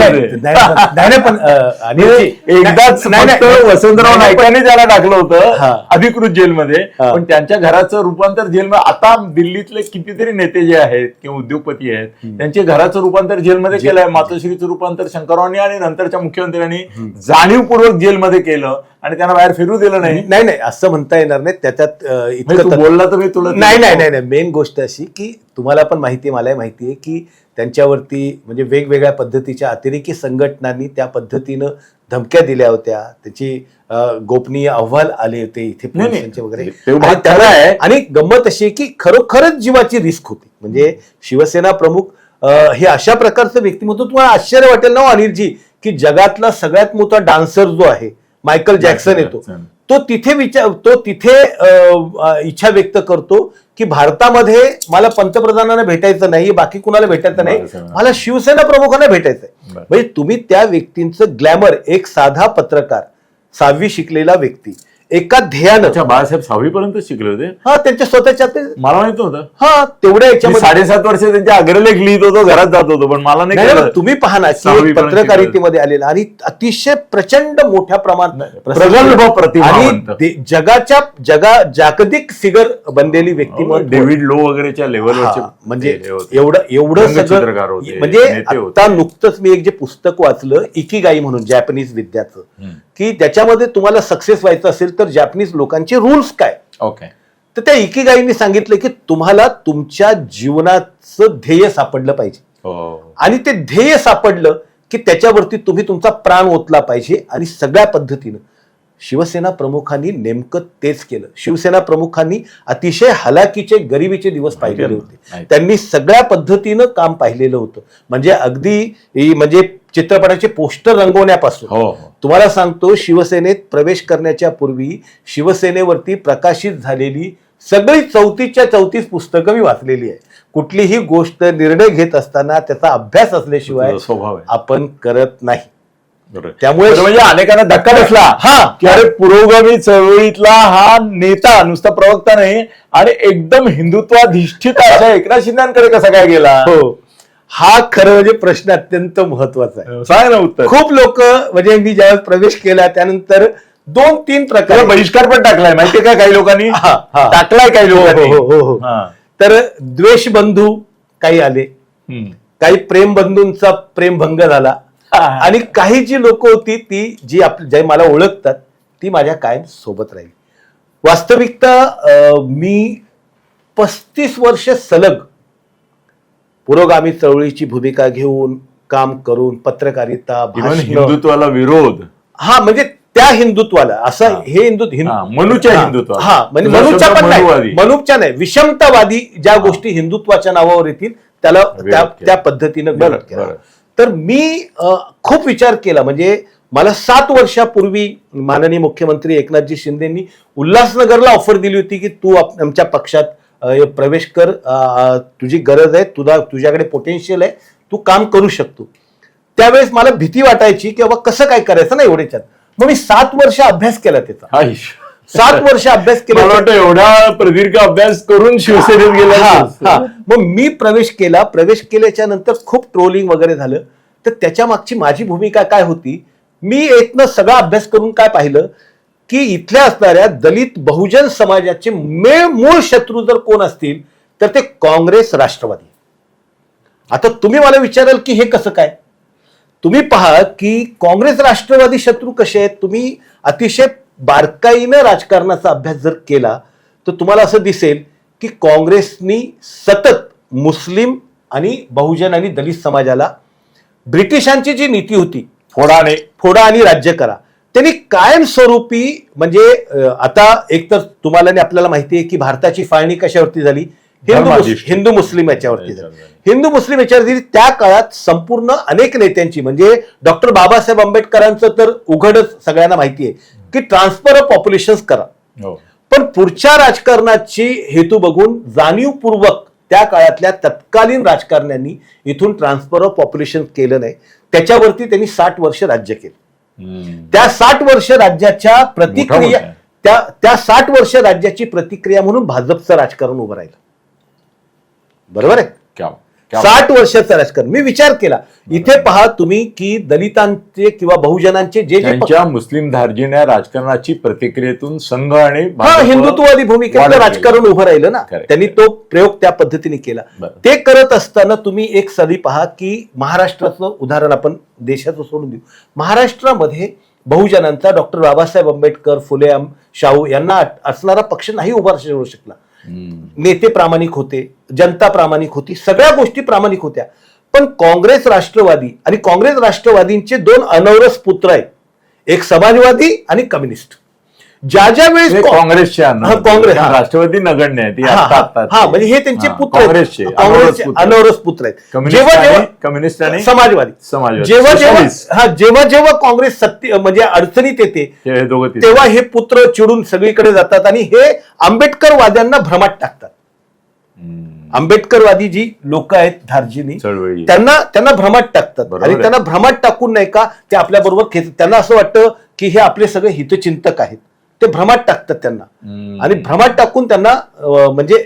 पण एकदाच फक्त वसंतराव नाईकांनी त्याला टाकलं हा. होतं अधिकृत जेलमध्ये. हा. पण त्यांच्या घराचं रूपांतर जेलमध्ये आता दिल्लीतले कितीतरी नेते जे आहेत किंवा उद्योगपती आहेत त्यांचे घराचं रूपांतर जेलमध्ये केलंय. मातोश्रीचं रूपांतर शंकररावांनी आणि नंतरच्या मुख्यमंत्र्यांनी जाणीवपूर्वक जेलमध्ये केलं आणि त्यांना बाहेर फिरू दिलं नाही. नाही असं म्हणता येणार नाही. त्याच्यात म्हणजे तू इतकं बोलला तर मी तुला नाही मेन गोष्ट अशी की तुम्हाला पण माहिती मलाही माहिती आहे की त्यांच्यावरती म्हणजे वेगवेगळ्या पद्धतीच्या अतिरेकी संघटनांनी त्या पद्धतीनं धमक्या दिल्या होत्या. त्याची गोपनीय अहवाल आले होते इथे पोलिसांचे वगैरे. आणि गंमत अशी आहे की खरोखरच जीवाची रिस्क होती. म्हणजे शिवसेना प्रमुख हे अशा प्रकारचं व्यक्तिमत्व तुम्हाला आश्चर्य वाटेल ना अनिलजी की जगातला सगळ्यात मोठा डान्सर जो आहे मायकल जॅक्सन येतो तो तिथे इच्छा व्यक्त करतो की भारतामध्ये मला पंतप्रधानांना भेटायचं नाही, बाकी कुणाला भेटायचं नाही, मला शिवसेना प्रमुखांना भेटायचंय. म्हणजे तुम्ही त्या व्यक्तींचं ग्लॅमर, एक साधा पत्रकार 6वी शिकलेला व्यक्ती एका ध्येयानं. बाळासाहेब 6वी पर्यंत शिकले होते. हा त्यांच्या स्वतःच्या मला माहित नव्हतं. हा तेवढ्या याच्यामध्ये 7.5 वर्ष त्यांचे अग्रलेख लिहित होतो, घरात जात होतो, पण मला नाही. तुम्ही पहा ना की पत्रकारितेमध्ये आलेला आणि अतिशय प्रचंड मोठ्या प्रमाणात प्रगल्भ प्रतिभा आणि जागतिक फिगर बनलेली व्यक्ती डेव्हिड लो वगैरेच्या लेवलवरचे म्हणजे एवढं सगळं. म्हणजे आता नुकतंच मी एक जे पुस्तक वाचलं इकिगाई म्हणून जॅपनीज विद्याचं की त्याच्यामध्ये तुम्हाला सक्सेस व्हायचं असेल तर जॅपनीज लोकांचे रूल्स काय. ओके. तर त्या इकिगाईंनी सांगितलं की तुम्हाला तुमच्या जीवनाचं ध्येय सापडलं पाहिजे आणि ते ध्येय सापडलं की त्याच्यावरती तुम्ही तुमचा प्राण ओतला पाहिजे. आणि सगळ्या पद्धतीनं शिवसेना प्रमुखांनी नेमकं तेच केलं. शिवसेना प्रमुखांनी अतिशय हलाखीचे गरिबीचे दिवस पाहिलेले होते. त्यांनी सगळ्या पद्धतीनं काम पाहिलेलं होतं. म्हणजे अगदी म्हणजे चित्रपटाचे पोस्टर रंगवण्यापासून तुम्हाला सांगतो शिवसेनेत प्रवेश करण्याच्या पूर्वी शिवसेनेवरती प्रकाशित झालेली सगळी 34 पुस्तकं मी वाचलेली आहे. कुठलीही गोष्ट निर्णय घेत असताना त्याचा अभ्यास असल्याशिवाय आपण करत नाही. त्यामुळे म्हणजे अनेकांना धक्का बसला की अरे पुरोगामी चळवळीतला हा नेता नुसता प्रवक्ता नाही आणि एकदम हिंदुत्वाधिष्ठित अशा एकनाथ शिंदेकडे कसा काय गेला. हो, हा खरं म्हणजे प्रश्न अत्यंत महत्वाचा आहे. सांग ना उत्तर. खूप लोक म्हणजे मी ज्यावेळेस प्रवेश केला त्यानंतर 2-3 प्रकार बहिष्कार पण टाकलाय माहितीये का काही लोकांनी टाकलाय काही लोकांनी. तर द्वेषबंधू काही आले, काही प्रेमबंधूंचा प्रेमभंग झाला आणि काही जी लोक होती ती जी मला ओळखतात ती माझ्या कायम सोबत राहिली. वास्तविकता मी 35 वर्ष सलग पुरोगामी चळवळीची भूमिका घेऊन काम करून पत्रकारिता, हिंदुत्वाला विरोध, हा म्हणजे त्या हिंदुत्वाला असं हे मनुच्या हिंदुत्व, हा म्हणजे मनुच्या पण नाही, मनुच्या नाही, विषमतावादी ज्या गोष्टी हिंदुत्वाच्या नावावर येतील त्याला त्या पद्धतीनं विरोध केला. तर मी खूप विचार केला. म्हणजे मला 7 वर्षापूर्वी माननीय मुख्यमंत्री एकनाथजी शिंदेंनी उल्हासनगरला ऑफर दिली होती की तू आमच्या पक्षात प्रवेश कर, तुझी गरज आहे, तुझ्याकडे पोटेन्शियल आहे, तू काम करू शकतो. त्यावेळेस मला भीती वाटायची की बाबा कसं काय करायचं ना एवढ्याच्यात. मग मी 7 वर्ष अभ्यास केला त्याचा, आईश. 7 वर्ष अभ्यास मला केला. वाटतं एवढा प्रदीर्घ अभ्यास करून शिवसेनेत गेला. हा. मग मी प्रवेश केल्याच्या नंतर खूप ट्रोलिंग वगैरे झालं. तर त्याच्या मागची माझी भूमिका काय होती, मी एकनं सगळा अभ्यास करून काय पाहिलं की इथल्या असणाऱ्या दलित बहुजन समाजाचे मूळ शत्रू जर कोण असतील तर ते काँग्रेस राष्ट्रवादी. आता तुम्ही मला विचाराल की हे कसं काय, तुम्ही पहा की काँग्रेस राष्ट्रवादी शत्रू कसे आहेत. तुम्ही अतिशय बारकाईनं राजकारणाचा अभ्यास जर केला तर तुम्हाला असं दिसेल की काँग्रेसनी सतत मुस्लिम आणि बहुजन आणि दलित समाजाला ब्रिटिशांची जी नीती होती फोडा आणि राज्य करा, त्यांनी कायमस्वरूपी म्हणजे आता एकतर तुम्हाला आणि आपल्याला माहिती आहे की भारताची फाळणी कशावरती झाली, हिंदू मुस्लिम याच्यावरती झाली. हिंदू मुस्लिम याच्यावरती त्या काळात संपूर्ण अनेक नेत्यांची म्हणजे डॉक्टर बाबासाहेब आंबेडकरांचं तर उघडच सगळ्यांना माहिती आहे की ट्रान्सफर ऑफ पॉप्युलेशन करा. पण पुढच्या राजकारणाची हेतू बघून जाणीवपूर्वक त्या काळातल्या तत्कालीन राजकारण्यांनी इथून ट्रान्सफर ऑफ पॉप्युलेशन केलं नाही. त्याच्यावरती त्यांनी 60 वर्ष राज्य केलं. त्या 60 वर्ष राज्याच्या प्रतिक्रिया त्या 60 वर्ष राज्याची प्रतिक्रिया म्हणून भाजपचं राजकारण उभं राहिलं. बरोबर आहे. 60 वर्षाचं राजकारण. मी विचार केला इथे पहा तुम्ही की दलितांचे किंवा बहुजनांचे जे मुस्लिम धार्जिण्या राजकारणाची प्रतिक्रियेतून संघ आणि हिंदुत्ववादी भूमिकेचं राजकारण उभं राहिलं ना. त्यांनी तो प्रयोग त्या पद्धतीने केला. ते करत असताना तुम्ही एक साधी पहा की महाराष्ट्राचं उदाहरण आपण देशाचं सोडून देऊ. महाराष्ट्रामध्ये बहुजनांचा डॉक्टर बाबासाहेब आंबेडकर, फुले शाहू यांना असणारा पक्ष नाही उभा राहू शकला. नेते प्रामाणिक होते, जनता प्रामाणिक होती, सगळ्या गोष्टी प्रामाणिक होत्या. पण काँग्रेस राष्ट्रवादी आणि काँग्रेस राष्ट्रवादींचे 2 अनौरस पुत्र आहेत, एक समाजवादी आणि कम्युनिस्ट. ज्या वेळेस काँग्रेसच्या काँग्रेस राष्ट्रवादी नगण्य आहे म्हणजे हे त्यांचे पुत्र काँग्रेसचे अनौरस पुत्र आहेत. जेव्हा कम्युनिस्ट आणि समाजवादी जेव्हा काँग्रेस म्हणजे अडचणीत येते तेव्हा हे पुत्र चिडून सगळीकडे जातात आणि हे आंबेडकरवाद्यांना भ्रमात टाकतात. आंबेडकरवादी जी लोक आहेत धार्जिनी त्यांना भ्रमात टाकतात आणि त्यांना भ्रमात टाकून नाही का ते आपल्या बरोबर त्यांना असं वाटतं की हे आपले सगळे हितचिंतक आहेत. ते भ्रमात टाकतात त्यांना आणि भ्रमात टाकून त्यांना म्हणजे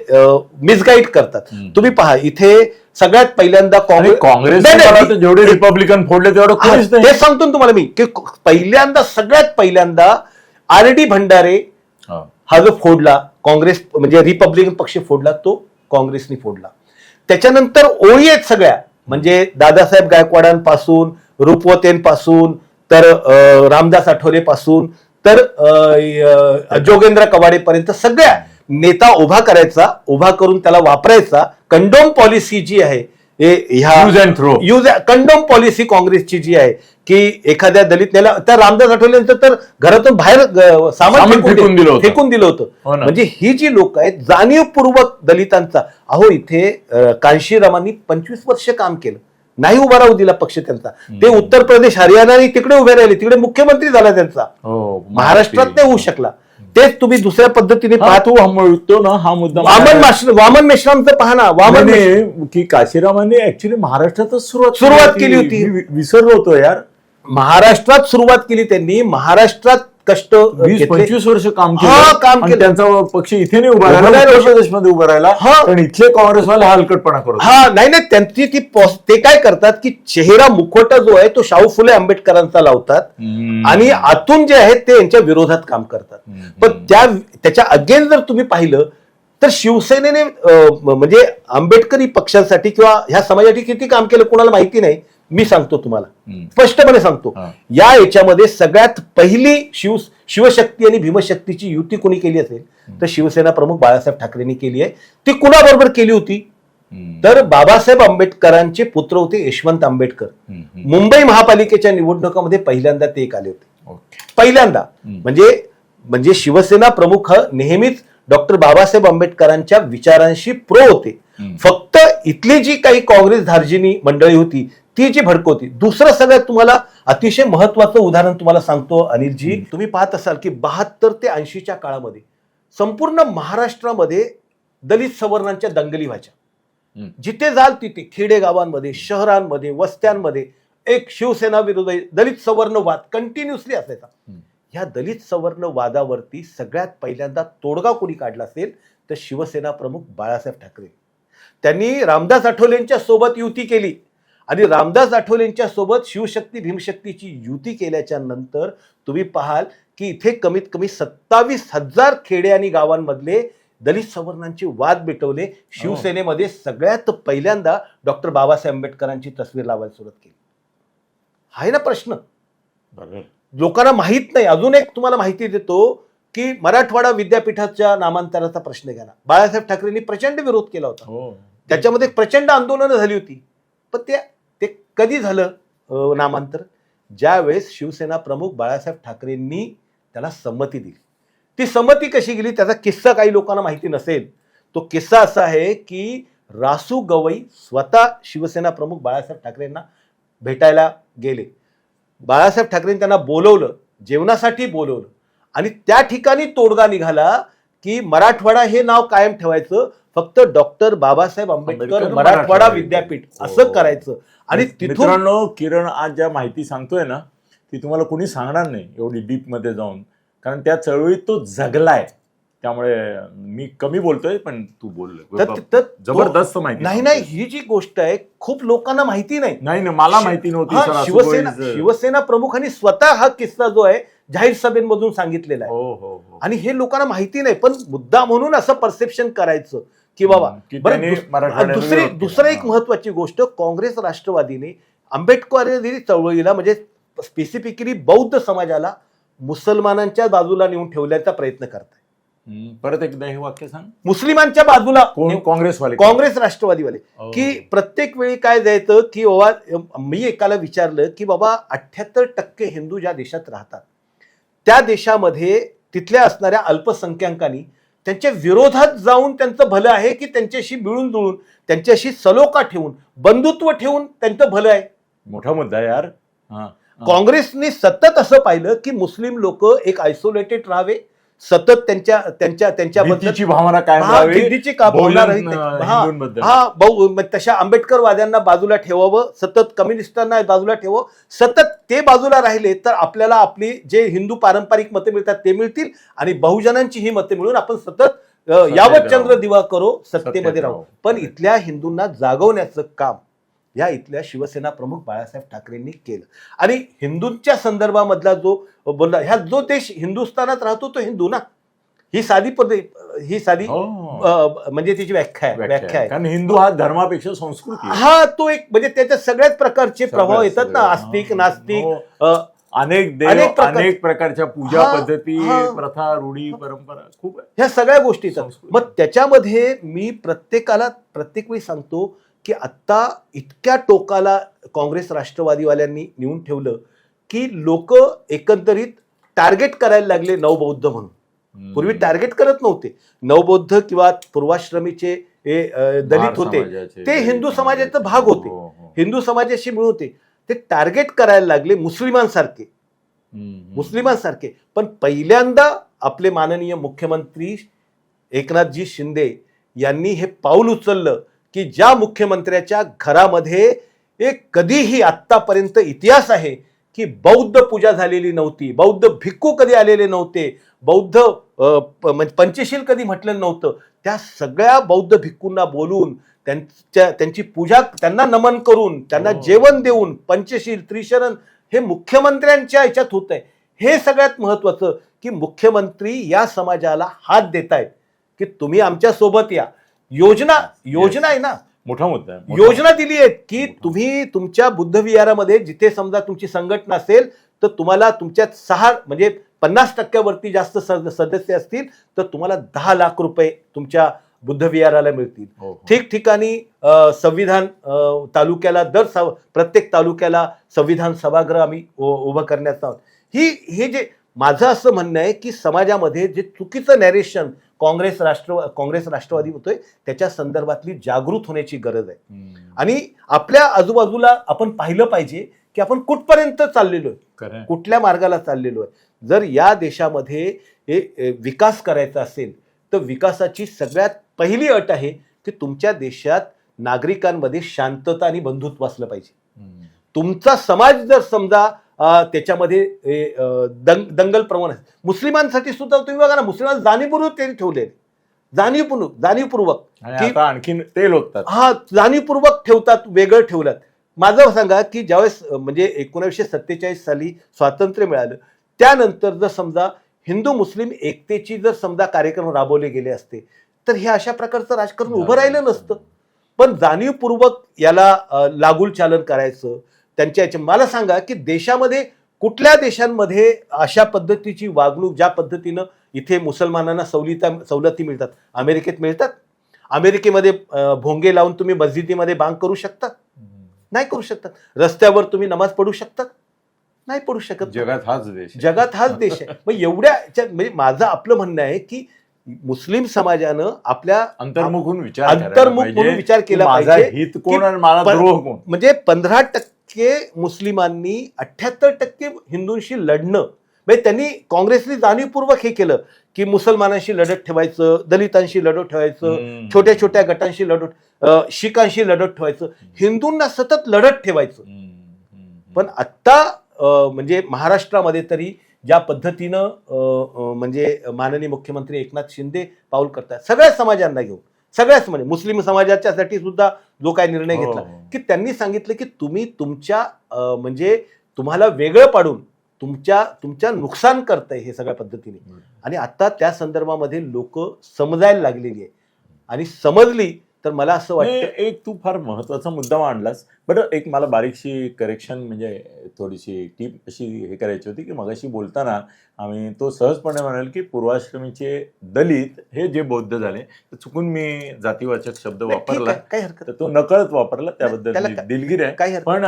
मिसगाईड करतात. तुम्ही पहा इथे सगळ्यात पहिल्यांदा काँग्रेस जेवढे रिपब्लिकन फोडले तेवढं ते सांगतो तुम्हाला मी की सगळ्यात पहिल्यांदा RD भंडारे हा जो फोडला काँग्रेस म्हणजे रिपब्लिकन पक्ष फोडला तो काँग्रेसनी फोडला. त्याच्यानंतर ओळी आहेत सगळ्या म्हणजे दादासाहेब गायकवाडांपासून रूपवतेंपासून तर रामदास आठवले पासून तर जोगेंद्र कवाडेपर्यंत सगळ्या नेता उभा करायचा, उभा करून त्याला वापरायचा. कंडोम पॉलिसी जी आहे कंडोम पॉलिसी काँग्रेसची जी आहे की एखाद्या दलित नेला त्या रामदास आठवलेंचं तर घरातून बाहेर सामान फेकून दिलं होतं. म्हणजे ही जी लोक आहेत जाणीवपूर्वक दलितांचा इथे कांशीरामांनी 25 वर्ष काम केलं, नाही उभा राहू दिला पक्ष त्यांचा. ते उत्तर प्रदेश हरियाणा तिकडे उभे राहिले, तिकडे मुख्यमंत्री झाला त्यांचा. महाराष्ट्रात नाही होऊ शकला. तेच तुम्ही दुसऱ्या पद्धतीने पाहतो ना हा मुद्दा वामन मेश्रामचं पहा ना. की काशीरामांनी ऍक्च्युली महाराष्ट्रातच सुरुवात केली होती. विसरलो होतो यार. महाराष्ट्रात सुरुवात केली त्यांनी. महाराष्ट्रात कष्ट 20-25 वर्ष काम केलं. त्यांचा पक्ष इथे नाही उभा राहिला, उत्तर प्रदेशमध्ये उभा राहिला. पण इथले काँग्रेसवाले हलकटपणा करतो. नाही त्यांची ते काय करतात की चेहरा मुखवटा जो आहे तो शाहू फुले आंबेडकरांचा लावतात आणि आतून जे आहे ते यांच्या विरोधात काम करतात. पण त्याच्या अगेन जर तुम्ही पाहिलं तर शिवसेनेने म्हणजे आंबेडकरी पक्षांसाठी किंवा ह्या समाजासाठी किती काम केलं कोणाला माहिती नाही. मी सांगतो तुम्हाला, स्पष्टपणे सांगतो. या याच्यामध्ये सगळ्यात पहिली शिवशक्ती आणि भीमशक्तीची युती कोणी केली असेल तर शिवसेना प्रमुख बाळासाहेब ठाकरेंनी केली आहे. ती कुणाबरोबर केली होती तर बाबासाहेब आंबेडकरांचे पुत्र होते यशवंत आंबेडकर. मुंबई महापालिकेच्या निवडणुकामध्ये पहिल्यांदा ते एक आले होते. पहिल्यांदा म्हणजे शिवसेना प्रमुख नेहमीच डॉक्टर बाबासाहेब आंबेडकरांच्या विचारांशी प्रो होते. फक्त इथली जी काही काँग्रेस धार्जिनी मंडळी होती ती जी भडकवती. दुसरं सगळ्यात तुम्हाला अतिशय महत्वाचं उदाहरण तुम्हाला सांगतो अनिलजी. तुम्ही पाहत असाल की 72 ते 80च्या काळामध्ये संपूर्ण महाराष्ट्रामध्ये दलित सवर्णांच्या दंगली व्हायच्या. जिथे जाल तिथे खेडेगावांमध्ये, शहरांमध्ये, वस्त्यांमध्ये एक शिवसेना विरोधी दलित सवर्ण वाद कंटिन्युअसली असायचा. ह्या दलित सवर्ण वादावरती सगळ्यात पहिल्यांदा तोडगा कोणी काढला असेल तर शिवसेना प्रमुख बाळासाहेब ठाकरे. त्यांनी रामदास आठवलेंच्या सोबत युती केली आणि रामदास आठवलेंच्या सोबत शिवशक्ती भीमशक्तीची युती केल्याच्या नंतर तुम्ही पाहाल की इथे कमीत कमी 27,000 खेडे आणि गावांमधले दलित सवर्णांचे वाद मिटवले. शिवसेनेमध्ये सगळ्यात पहिल्यांदा डॉक्टर बाबासाहेब आंबेडकरांची तस्वीर लावायला सुरुवात केली. आहे ना प्रश्न? लोकांना माहित नाही. अजून एक तुम्हाला माहिती देतो की मराठवाडा विद्यापीठाच्या नामांतराचा प्रश्न घ्या ना. बाळासाहेब ठाकरेंनी प्रचंड विरोध केला होता. त्याच्यामध्ये प्रचंड आंदोलनं झाली होती. पण ते कधी झालं नामांतर? ज्यावेळेस शिवसेना प्रमुख बाळासाहेब ठाकरेंनी त्याला संमती दिली. ती संमती कशी गेली त्याचा किस्सा काही लोकांना माहिती नसेल. तो किस्सा असा आहे की रासू गवई स्वतः शिवसेना प्रमुख बाळासाहेब ठाकरेंना भेटायला गेले. बाळासाहेब ठाकरेंनी त्यांना बोलवलं, जेवणासाठी बोलवलं आणि त्या ठिकाणी तोडगा निघाला की मराठवाडा हे नाव कायम ठेवायचं, फक्त डॉक्टर बाबासाहेब आंबेडकर मराठवाडा विद्यापीठ असं करायचं. आणि मित्रांनो, किरण आज ज्या माहिती सांगतोय ना ती तुम्हाला कोणी सांगणार नाही एवढी डीप मध्ये जाऊन, कारण त्या चळवळीत तो जगलाय. त्यामुळे मी कमी बोलतोय पण तू बोललोय जबरदस्त माहिती. नाही, ही जी गोष्ट आहे खूप लोकांना माहिती नाही. नाही, मला माहिती नव्हती. शिवसेना प्रमुखांनी स्वतः हा किस्सा जो आहे जाहीर सभेमधून सांगितलेला आहे. आणि हे लोकांना माहिती नाही. पण मुद्दा म्हणून असं परसेप्शन करायचं की बाबा. दुसरं एक महत्वाची गोष्ट, काँग्रेस राष्ट्रवादीने आंबेडकरी चळवळीला म्हणजे स्पेसिफिकली बौद्ध समाजाला मुसलमानांच्या बाजूला नेऊन ठेवण्याचा प्रयत्न करताय. परत एकदा हे वाक्य सांग. मुस्लिमांच्या बाजूला काँग्रेस राष्ट्रवादीवाले की प्रत्येक वेळी काय द्यायचं की बाबा, मी एकाला विचारलं की बाबा 78% हिंदू ज्या देशात राहतात त्या देशामध्ये तिथल्या असणाऱ्या अल्पसंख्याकांनी त्यांच्या विरोधात जाऊन त्यांचं भलं आहे की त्यांच्याशी मिळून जुळून त्यांच्याशी सलोखा ठेवून बंधुत्व ठेवून त्यांचं भलं आहे? मोठा मुद्दा यार. काँग्रेसने सतत असं पाहिलं की मुस्लिम लोक एक आयसोलेटेड राहावे, सतत त्यांच्याबद्दलची भावना तशा आंबेडकरवाद्यांना बाजूला ठेवावं, सतत कम्युनिस्टांना बाजूला ठेवावं. सतत ते बाजूला राहिले तर आपल्याला आपली जे हिंदू पारंपरिक मते मिळतात ते मिळतील आणि बहुजनांची ही मते मिळून आपण सतत यावत चंद्र दिवा करो सत्तेमध्ये राहू. पण इथल्या हिंदूंना जागवण्याचं काम या इथल्या शिवसेना प्रमुख बाळासाहेब ठाकरेंनी केलं. आणि हिंदूंच्या संदर्भामधला जो बोलला, ह्या जो देश हिंदुस्थानात राहतो तो हिंदू ना, ही साधी म्हणजे त्याची व्याख्या आहे. कारण हिंदू हा धर्मापेक्षा संस्कृती, हा तो एक म्हणजे त्याच्यात सगळ्याच प्रकारचे प्रभाव येतात ना, आस्तिक नास्तिक अनेक प्रकारच्या पूजा पद्धती, प्रथा, रूढी, परंपरा खूप आहे. ह्या सगळ्या गोष्टी. मग त्याच्यामध्ये मी प्रत्येक वेळी सांगतो की आता इतक्या टोकाला काँग्रेस राष्ट्रवादीवाल्यांनी नेऊन ठेवलं की लोक एकंदरीत टार्गेट करायला लागले नवबौद्ध म्हणून. पूर्वी टार्गेट करत नव्हते. नवबौद्ध किंवा पूर्वाश्रमीचे दलित होते ते हिंदू समाजाचा भाग होते, हिंदू समाजाशी मिळून होते. ते टार्गेट करायला लागले मुस्लिमांसारखे. पण पहिल्यांदा आपले माननीय मुख्यमंत्री एकनाथजी शिंदे यांनी हे पाऊल उचललं की ज्या मुख्यमंत्र्याच्या घरामध्ये एक कधीही आत्तापर्यंत इतिहास आहे की बौद्ध पूजा झालेली नव्हती, बौद्ध भिक्खू कधी आलेले नव्हते, बौद्ध पंचशील कधी म्हटलं नव्हतं, त्या सगळ्या बौद्ध भिक्खूंना बोलून त्यांची पूजा, त्यांना नमन करून, त्यांना जेवण देऊन, पंचशील त्रिशरण हे मुख्यमंत्र्यांच्या याच्यात होत आहे. हे सगळ्यात महत्वाचं की मुख्यमंत्री या समाजाला हात देतायत की तुम्ही आमच्या सोबत या. योजना आहे ना, मोठा मुद्दा आहे. योजना दिली आहे की तुम्ही तुमच्या बुद्ध विहारामध्ये जिथे समजा तुमची संघटना असेल तर तुम्हाला तुमच्यात 50% जास्त सदस्य असतील तर तुम्हाला 10 लाख रुपये तुमच्या बुद्ध विहाराला मिळतील. ठिकठिकाणी संविधान तालुक्याला प्रत्येक तालुक्याला संविधान सभागृह आम्ही उभं करण्यात आहोत. हे जे माझं असं म्हणणं आहे की समाजामध्ये जे चुकीचं नॅरेशन काँग्रेस राष्ट्रवादी होतोय त्याच्या संदर्भातली जागृत होण्याची गरज आहे. आणि आपल्या आजूबाजूला आपण पाहिलं पाहिजे की आपण कुठपर्यंत चाललेलो आहे, कुठल्या मार्गाला चाललेलो आहे. जर या देशामध्ये विकास करायचा असेल तर विकासाची सगळ्यात पहिली अट आहे की तुमच्या देशात नागरिकांमध्ये शांतता आणि बंधुत्व असलं पाहिजे. तुमचा समाज जर समजा त्याच्यामध्ये दंगल प्रवण आहे, मुस्लिमांसाठी सुद्धा तुम्ही बघा ना, मुस्लिमांना जाणीवपूर्वक त्यांनी ठेवले, जाणीवपूर्वक आणि की आता आणखीन तेल होतात. हा जाणीवपूर्वक ठेवतात, वेगळं ठेवलं. माझं सांगा की ज्यावेळेस म्हणजे 1947 साली स्वातंत्र्य मिळालं, त्यानंतर जर समजा हिंदू मुस्लिम एकतेची जर समजा कार्यक्रम राबवले गेले असते तर हे अशा प्रकारचं राजकारण उभं राहिलं नसतं. पण जाणीवपूर्वक याला लागूल चालन करायचं त्यांच्या याच्या. मला सांगा की देशामध्ये कुठल्या देशांमध्ये अशा पद्धतीची वागणूक, ज्या पद्धतीनं इथे मुसलमानांना सवलती मिळतात, अमेरिकेत मिळतात? अमेरिकेमध्ये भोंगे लावून तुम्ही मस्जिदीमध्ये बांग करू शकता? नाही करू शकतात. रस्त्यावर तुम्ही नमाज पढू शकतात? नाही पडू शकत. जगात हाच देश, जगात हाच देश आहे. मग एवढ्या म्हणजे माझं आपलं म्हणणं आहे की मुस्लिम समाजानं आपल्या अंतर्मुख म्हणून विचार केला पाहिजे. हित कोण आणि मला द्रोह कोण. म्हणजे 15% मुस्लिमांनी 78% हिंदूंशी लढणं, म्हणजे त्यांनी काँग्रेसने जाणीवपूर्वक हे केलं की मुसलमानांशी लढत ठेवायचं, दलितांशी लढत ठेवायचं, छोट्या छोट्या गटांशी लढत, शीखांशी लढत ठेवायचं, हिंदूंना सतत लढत ठेवायचं. पण आत्ता म्हणजे महाराष्ट्रामध्ये तरी ज्या पद्धतीनं म्हणजे माननीय मुख्यमंत्री एकनाथ शिंदे पाऊल करतात, सगळ्या समाजांना घेऊन, सगळ्याच म्हणजे मुस्लिम समाजाच्यासाठी सुद्धा जो काय निर्णय घेतला की त्यांनी सांगितलं की तुम्ही तुमच्या म्हणजे तुम्हाला वेगळं पाडून तुमच्या नुकसान करताय हे सगळ्या पद्धतीने. आणि आता त्या संदर्भामध्ये लोक समजायला लागलेली आहे, आणि समजली तर मला असं वाटतं. एक तू फार महत्वाचा मुद्दा मांडलास. बरं, एक मला बारीकशी करेक्शन म्हणजे थोडीशी टीप अशी हे करायची होती की मगाशी बोलताना आम्ही तो सहजपणे म्हणाल की पूर्वाश्रमीचे दलित हे जे बौद्ध झाले, तर चुकून मी जातीवाचक शब्द वापरला, काही हरकत, तर तो नकळत वापरला, त्याबद्दल दिलगिरी आहे. काही पण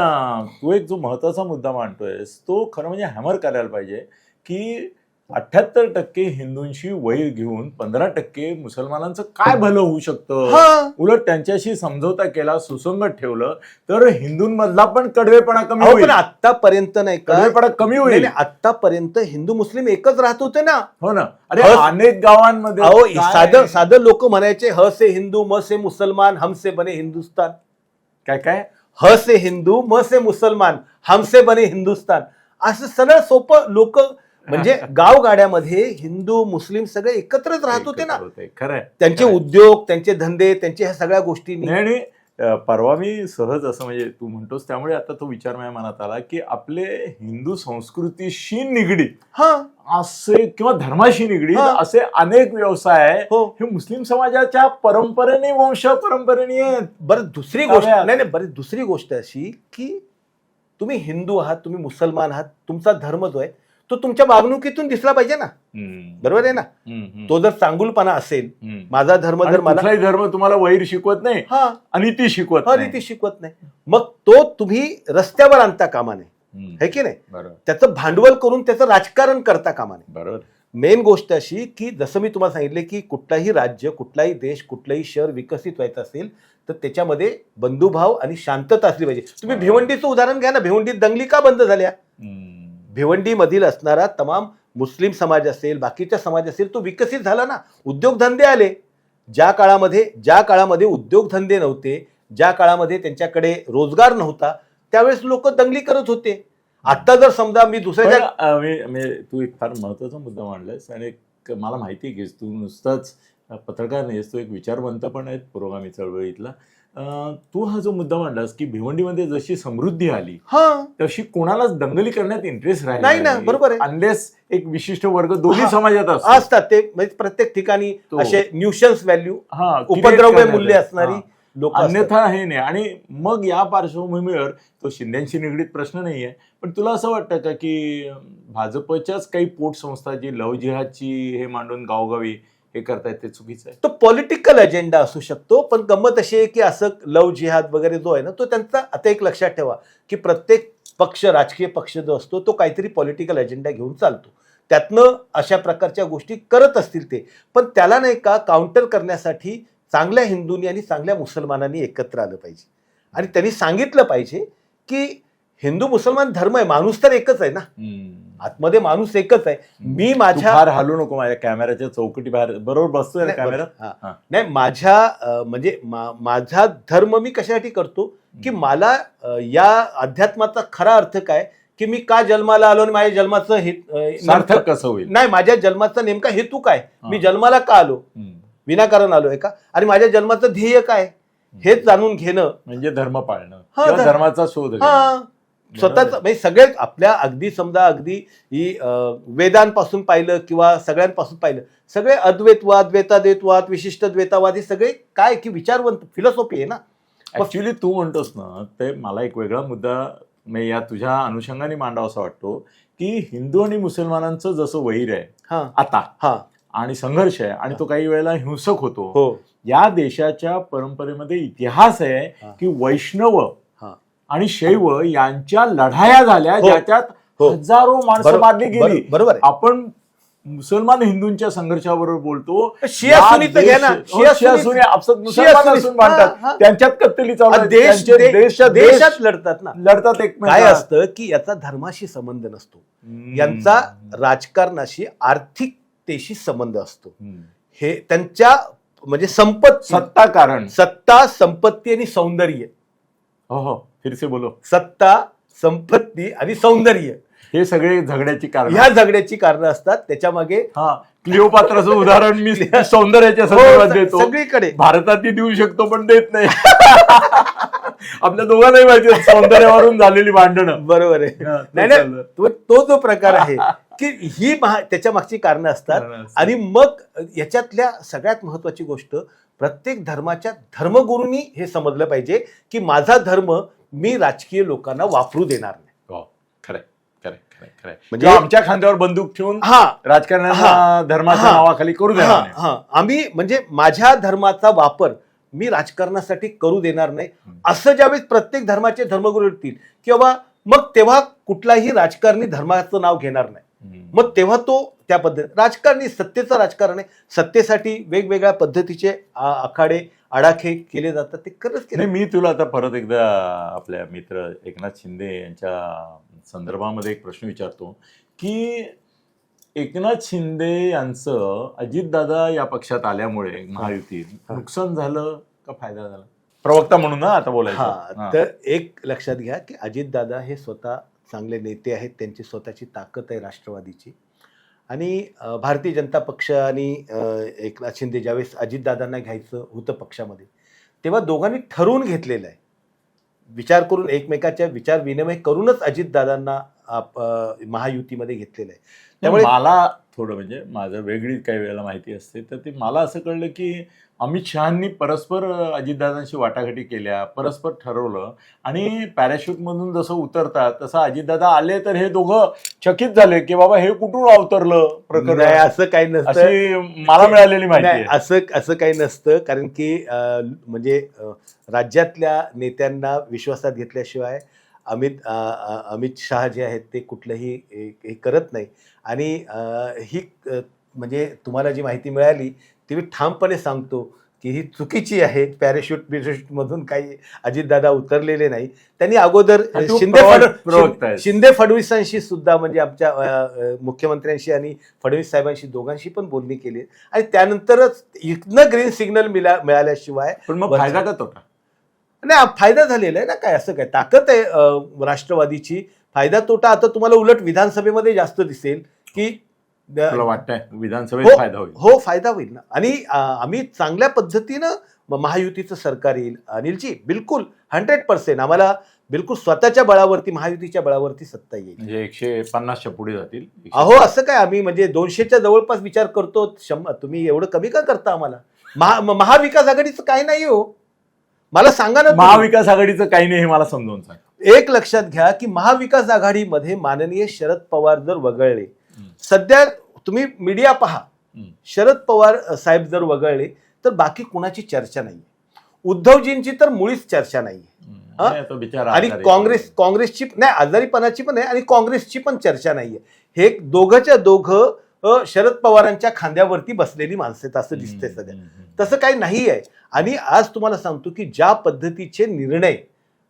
तू एक जो महत्वाचा मुद्दा मांडतोयस तो खरं म्हणजे हॅमर करायला पाहिजे की 78% हिंदूंशी वैर घेऊन 15% मुसलमानांचं काय भलं होऊ शकतं. उलट त्यांच्याशी समझोता केला, सुसंगत ठेवलं तर हिंदूंमधला पण कडवेपणा कमी होईल. आतापर्यंत नाही का कडवेपणा कमी होईल. आतापर्यंत हिंदू मुस्लिम एकच राहत होते ना. हो ना. अरे अनेक गावांमध्ये साधं लोक म्हणायचे ह से हिंदू म से मुसलमान हमसे बने हिंदुस्तान. काय ह से हिंदू म से मुसलमान हमसे बने हिंदुस्तान, असं सरळ सोपं लोक म्हणजे गावगाड्यामध्ये हिंदू मुस्लिम सगळे एकत्रच राहत होते ना. खरंय. त्यांचे उद्योग, त्यांचे धंदे, त्यांच्या ह्या सगळ्या गोष्टी. आणि परवा मी सहज असं म्हणजे तू म्हणतोस त्यामुळे आता तो विचार माझ्या मनात आला की आपले हिंदू संस्कृतीशी निगडीत असे किंवा धर्माशी निगडीत असे अनेक व्यवसाय हे मुस्लिम समाजाच्या परंपरेने, वंश परंपरेने आहेत. बरं दुसरी गोष्ट नाही, बरं दुसरी गोष्ट अशी की तुम्ही हिंदू आहात, तुम्ही मुसलमान आहात, तुमचा धर्म जो आहे तो तुमच्या वागणुकीतून दिसला पाहिजे ना. बरोबर आहे ना. तो जर चांगुलपणा असेल, माझा धर्म जर मला धर्म तुम्हाला वैर शिकवत नाही, अनिती शिकवत नाही, मग तो तुम्ही रस्त्यावर आणता कामा नये, है की नाही. त्याचं भांडवल करून त्याचं राजकारण करता कामा नये. बरोबर. मेन गोष्ट अशी की जसं मी तुम्हाला सांगितले की कुठलाही राज्य, कुठलाही देश, कुठलंही शहर विकसित व्हायचं असेल तर त्याच्यामध्ये बंधुभाव आणि शांतता असली पाहिजे. तुम्ही भिवंडीचं उदाहरण घ्या ना. भिवंडीत दंगली का बंद झाल्या? भिवंडीमधील असणारा तमाम मुस्लिम समाज असेल, बाकीचा समाज असेल, तो विकसित झाला ना. उद्योगधंदे आले. ज्या काळामध्ये उद्योगधंदे नव्हते, ज्या काळामध्ये त्यांच्याकडे रोजगार नव्हता, त्यावेळेस लोक दंगली करत होते. आता जर समजा मी दुसऱ्या तू एक फार महत्वाचा मुद्दा मांडलास आणि मला माहिती आहे की तू नुसताच पत्रकार नाहीस, तू एक विचारवंत पण आहेत पुरोगामी चळवळीतला. तू हा जो मुद्दा मांडलास की भिवंडीमध्ये जशी समृद्धी आली तशी कोणालाच दंगली करण्यात इंटरेस्ट नाही ना. बरोबर आहे. अनलेस एक विशिष्ट वर्ग दोन्ही समाजात असतात, ते म्हणजे प्रत्येक ठिकाणी असे न्यूशन्स व्हॅल्यू, उपद्रव्य मूल्य असणारी लोक, अन्यथा हे नाही. आणि मग या पार्श्वभूमीवर तो शिंदेशी निगडीत प्रश्न नाहीये, पण तुला असं वाटतं का की भाजपच्याच काही पोटसंस्था जी लव जिहादची हे मांडून गावोगावी हे करतायत ते चुकीचं आहे? तो पॉलिटिकल अजेंडा असू शकतो, पण गंमत अशी आहे की असं लव जिहाद वगैरे जो आहे ना, तो त्यांचा आता एक लक्षात ठेवा की प्रत्येक पक्ष, राजकीय पक्ष जो असतो तो काहीतरी पॉलिटिकल अजेंडा घेऊन चालतो. त्यातनं अशा प्रकारच्या गोष्टी करत असतील ते, पण त्याला नाही का काउंटर करण्यासाठी चांगल्या हिंदूंनी आणि चांगल्या मुसलमानांनी एकत्र आलं पाहिजे. आणि त्यांनी सांगितलं पाहिजे की हिंदू मुसलमान धर्म आहे, माणूस तर एकच आहे ना. आतमध्ये माणूस एकच आहे. मी माझ्या बाहेर हलू नको, माझ्या कॅमेऱ्याच्या चौकटी बाहेर बरोबर बसतोय कॅमेरा. नाही, माझ्या म्हणजे माझा धर्म मी कशासाठी करतो की मला या अध्यात्माचा खरा अर्थ काय, की मी का जन्माला आलो आणि माझ्या जन्माचं सार्थक कसं होईल? नाही, माझ्या जन्माचा नेमका हेतू काय, मी जन्माला का आलो, विनाकारण आलोय का, आणि माझ्या जन्माचं ध्येय काय, हेच जाणून घेणं म्हणजे धर्म पाळणं हा, किंवा धर्माचा शोध घेणं. हा, स्वतःच म्हणजे सगळे आपल्या अगदी समजा अगदी ही वेदांपासून पाहिलं किंवा सगळ्यांपासून पाहिलं, सगळे अद्वैतवाद, द्वैताद्वैतवाद, विशिष्ट द्वैतावाद, हे सगळे काय की विचारवंत फिलॉसॉफी आहे ना. ऍक्च्युली तू म्हणतोस ना, ते मला एक वेगळा मुद्दा मी या तुझ्या अनुषंगाने मांडावा असा वाटतो की हिंदू आणि मुसलमानांचं जसं वैर आहे हा आता हा आणि संघर्ष आहे आणि तो काही वेळेला हिंसक होतो. हो या देशाच्या परंपरेमध्ये इतिहास आहे हा. की वैष्णव हा आणि शैव यांच्या लढाया झाल्या, हो. ज्याच्यात हो. हजारो माणसं मारली गेली. बरोबर आहे. आपण मुसलमान हिंदूंच्या संघर्षाबरोबर बोलतो. शिया सुन्नी तर घ्या ना, शिया सुन्नी आपसात मुसलमान असून मानतात, हा. त्यांच्यात कत्तली चालू आहे. त्यांचे देशात लढतात ना. लढतात एकमेकांना. काय असतं की याचा धर्माशी संबंध नसतो, यांचा राजकारणाशी आर्थिकतेशी संबंध असतो. हे त्यांच्या म्हणजे संपत्ती, सत्ता कारण सत्ता, संपत्ती आणि सौंदर्य. हो हो, फिर से बोलो. सत्ता, संपत्ती आणि सौंदर्य हे सगळे झगड्याची कारण. ह्या झगड्याची कारणं असतात त्याच्या मागे. हा, क्लिओपात्राचं उदाहरण मी सौंदर्याच्या संदर्भात देतो. सगळीकडे भारतातही देऊ शकतो पण देत नाही. आपल्या दोघांनाही माहिती आहे सौंदर्यावरून झालेली भांडणं. बरोबर आहे. नाही नाही, तो जो प्रकार आहे की ही त्याच्या मागची कारणं असतात. आणि मग याच्यातल्या सगळ्यात महत्वाची गोष्ट, प्रत्येक धर्माच्या धर्मगुरूंनी हे समजलं पाहिजे की माझा धर्म मी राजकीय लोकांना वापरू देणार नाही. खरंय खरंय खरंय खरंय. म्हणजे आमच्या खांद्यावर बंदूक ठेवून राजकारणाला धर्माच्या नावाखाली करू देणार नाही. आम्ही म्हणजे माझ्या धर्माचा वापर मी राजकारणासाठी करू देणार नाही, असं ज्यावेळेस प्रत्येक धर्माचे धर्मगुरू येतील की बाबा, मग तेव्हा कुठलाही राजकारणी धर्माचं नाव घेणार नाही. मग तेव्हा तो त्या पद्धती राजकारणी सत्तेचं राजकारण आहे, सत्तेसाठी वेगवेगळ्या पद्धतीचे आखाडे आडाखे केले जातात, ते खरंच केले. मी तुला आता परत एकदा आपल्या मित्र एकनाथ शिंदे यांच्या संदर्भामध्ये एक प्रश्न विचारतो की एकनाथ शिंदे यांचं अजितदादा या पक्षात आल्यामुळे महायुतीत नुकसान झालं का फायदा झाला? प्रवक्ता म्हणून ना आता बोलायचं. तर एक लक्षात घ्या की अजितदादा हे स्वतः चांगले नेते आहेत, त्यांची स्वतःची ताकद आहे राष्ट्रवादीची. आणि भारतीय जनता पक्ष आणि एकनाथ शिंदे ज्यावेळेस अजितदादांना घ्यायचं होतं पक्षामध्ये, तेव्हा दोघांनी ठरवून घेतलेलं आहे, विचार करून एकमेकाच्या विचार विनिमय करूनच अजितदादांना महायुतीमध्ये घेतलेलं आहे. त्यामुळे मला थोडं म्हणजे माझं वेगळी काही वेळेला माहिती असते, तर ते मला असं कळलं की अमित शहांनी परस्पर अजितदादांशी वाटाघाटी केल्या, परस्पर ठरवलं आणि पॅराशूटमधून जसं उतरतात तसं अजितदादा आले तर हे दोघं चकित झाले की बाबा हे कुठून अवतरलं प्रकरण. असं काही नसतं, अशी मला मिळालेली माहिती आहे. असं काही नसतं, कारण की म्हणजे राज्यातल्या नेत्यांना विश्वासात घेतल्याशिवाय अमित शहा जे आहेत ते कुठलंही हे करत नाही. आणि ही म्हणजे तुम्हाला जी माहिती मिळाली ती मी ठामपणे सांगतो की ही चुकीची आहे. पॅराशूट मधून काही अजितदादा उतरलेले नाही. त्यांनी अगोदर शिंदे फडणवीसांशी सुद्धा म्हणजे आमच्या मुख्यमंत्र्यांशी आणि फडणवीस साहेबांशी दोघांशी पण बोलणी केली आणि त्यानंतरच इथनं ग्रीन सिग्नल मिळाल्याशिवाय. पण मग फायदा का तोटा? नाही, फायदा झालेला आहे ना. काय असं काय ताकद आहे राष्ट्रवादीची. फायदा तोटा आता तुम्हाला उलट विधानसभेमध्ये जास्त दिसेल की वाटतंय विधानसभेत फायदा होईल. हो, फायदा होईल ना. आणि आम्ही चांगल्या पद्धतीनं महायुतीचं सरकार येईल अनिलजी, बिलकुल 100%. आम्हाला बिलकुल स्वतःच्या बळावरती महायुतीच्या बळावरती सत्ता येईल. म्हणजे 150च्या पुढे जातील. अहो, असं काय आम्ही म्हणजे 200च्या जवळपास विचार करतो. तुम्ही एवढं कमी का करता आम्हाला? महाविकास आघाडीचं काय नाही हो, मला सांगा ना. महाविकास आघाडीचं काही नाही हे मला समजावून सांग. एक लक्षात घ्या की महाविकास आघाडीमध्ये माननीय शरद पवार जर वगळले, सध्या तुम्ही मीडिया पहा, शरद पवार साहेब जर वगळले तर बाकी कुणाची चर्चा नाही. उद्धवजींची तर मुळीच चर्चा नाही. आणि काँग्रेसची नाही, आजारीपणाची पण आहे आणि काँग्रेसची पण चर्चा नाहीये. हे दोघंच्या दोघं शरद पवारांच्या खांद्यावरती बसलेली माणसं आहेत असं दिसतंय सध्या. तसं काही नाही आहे. आणि आज तुम्हाला सांगतो की ज्या पद्धतीचे निर्णय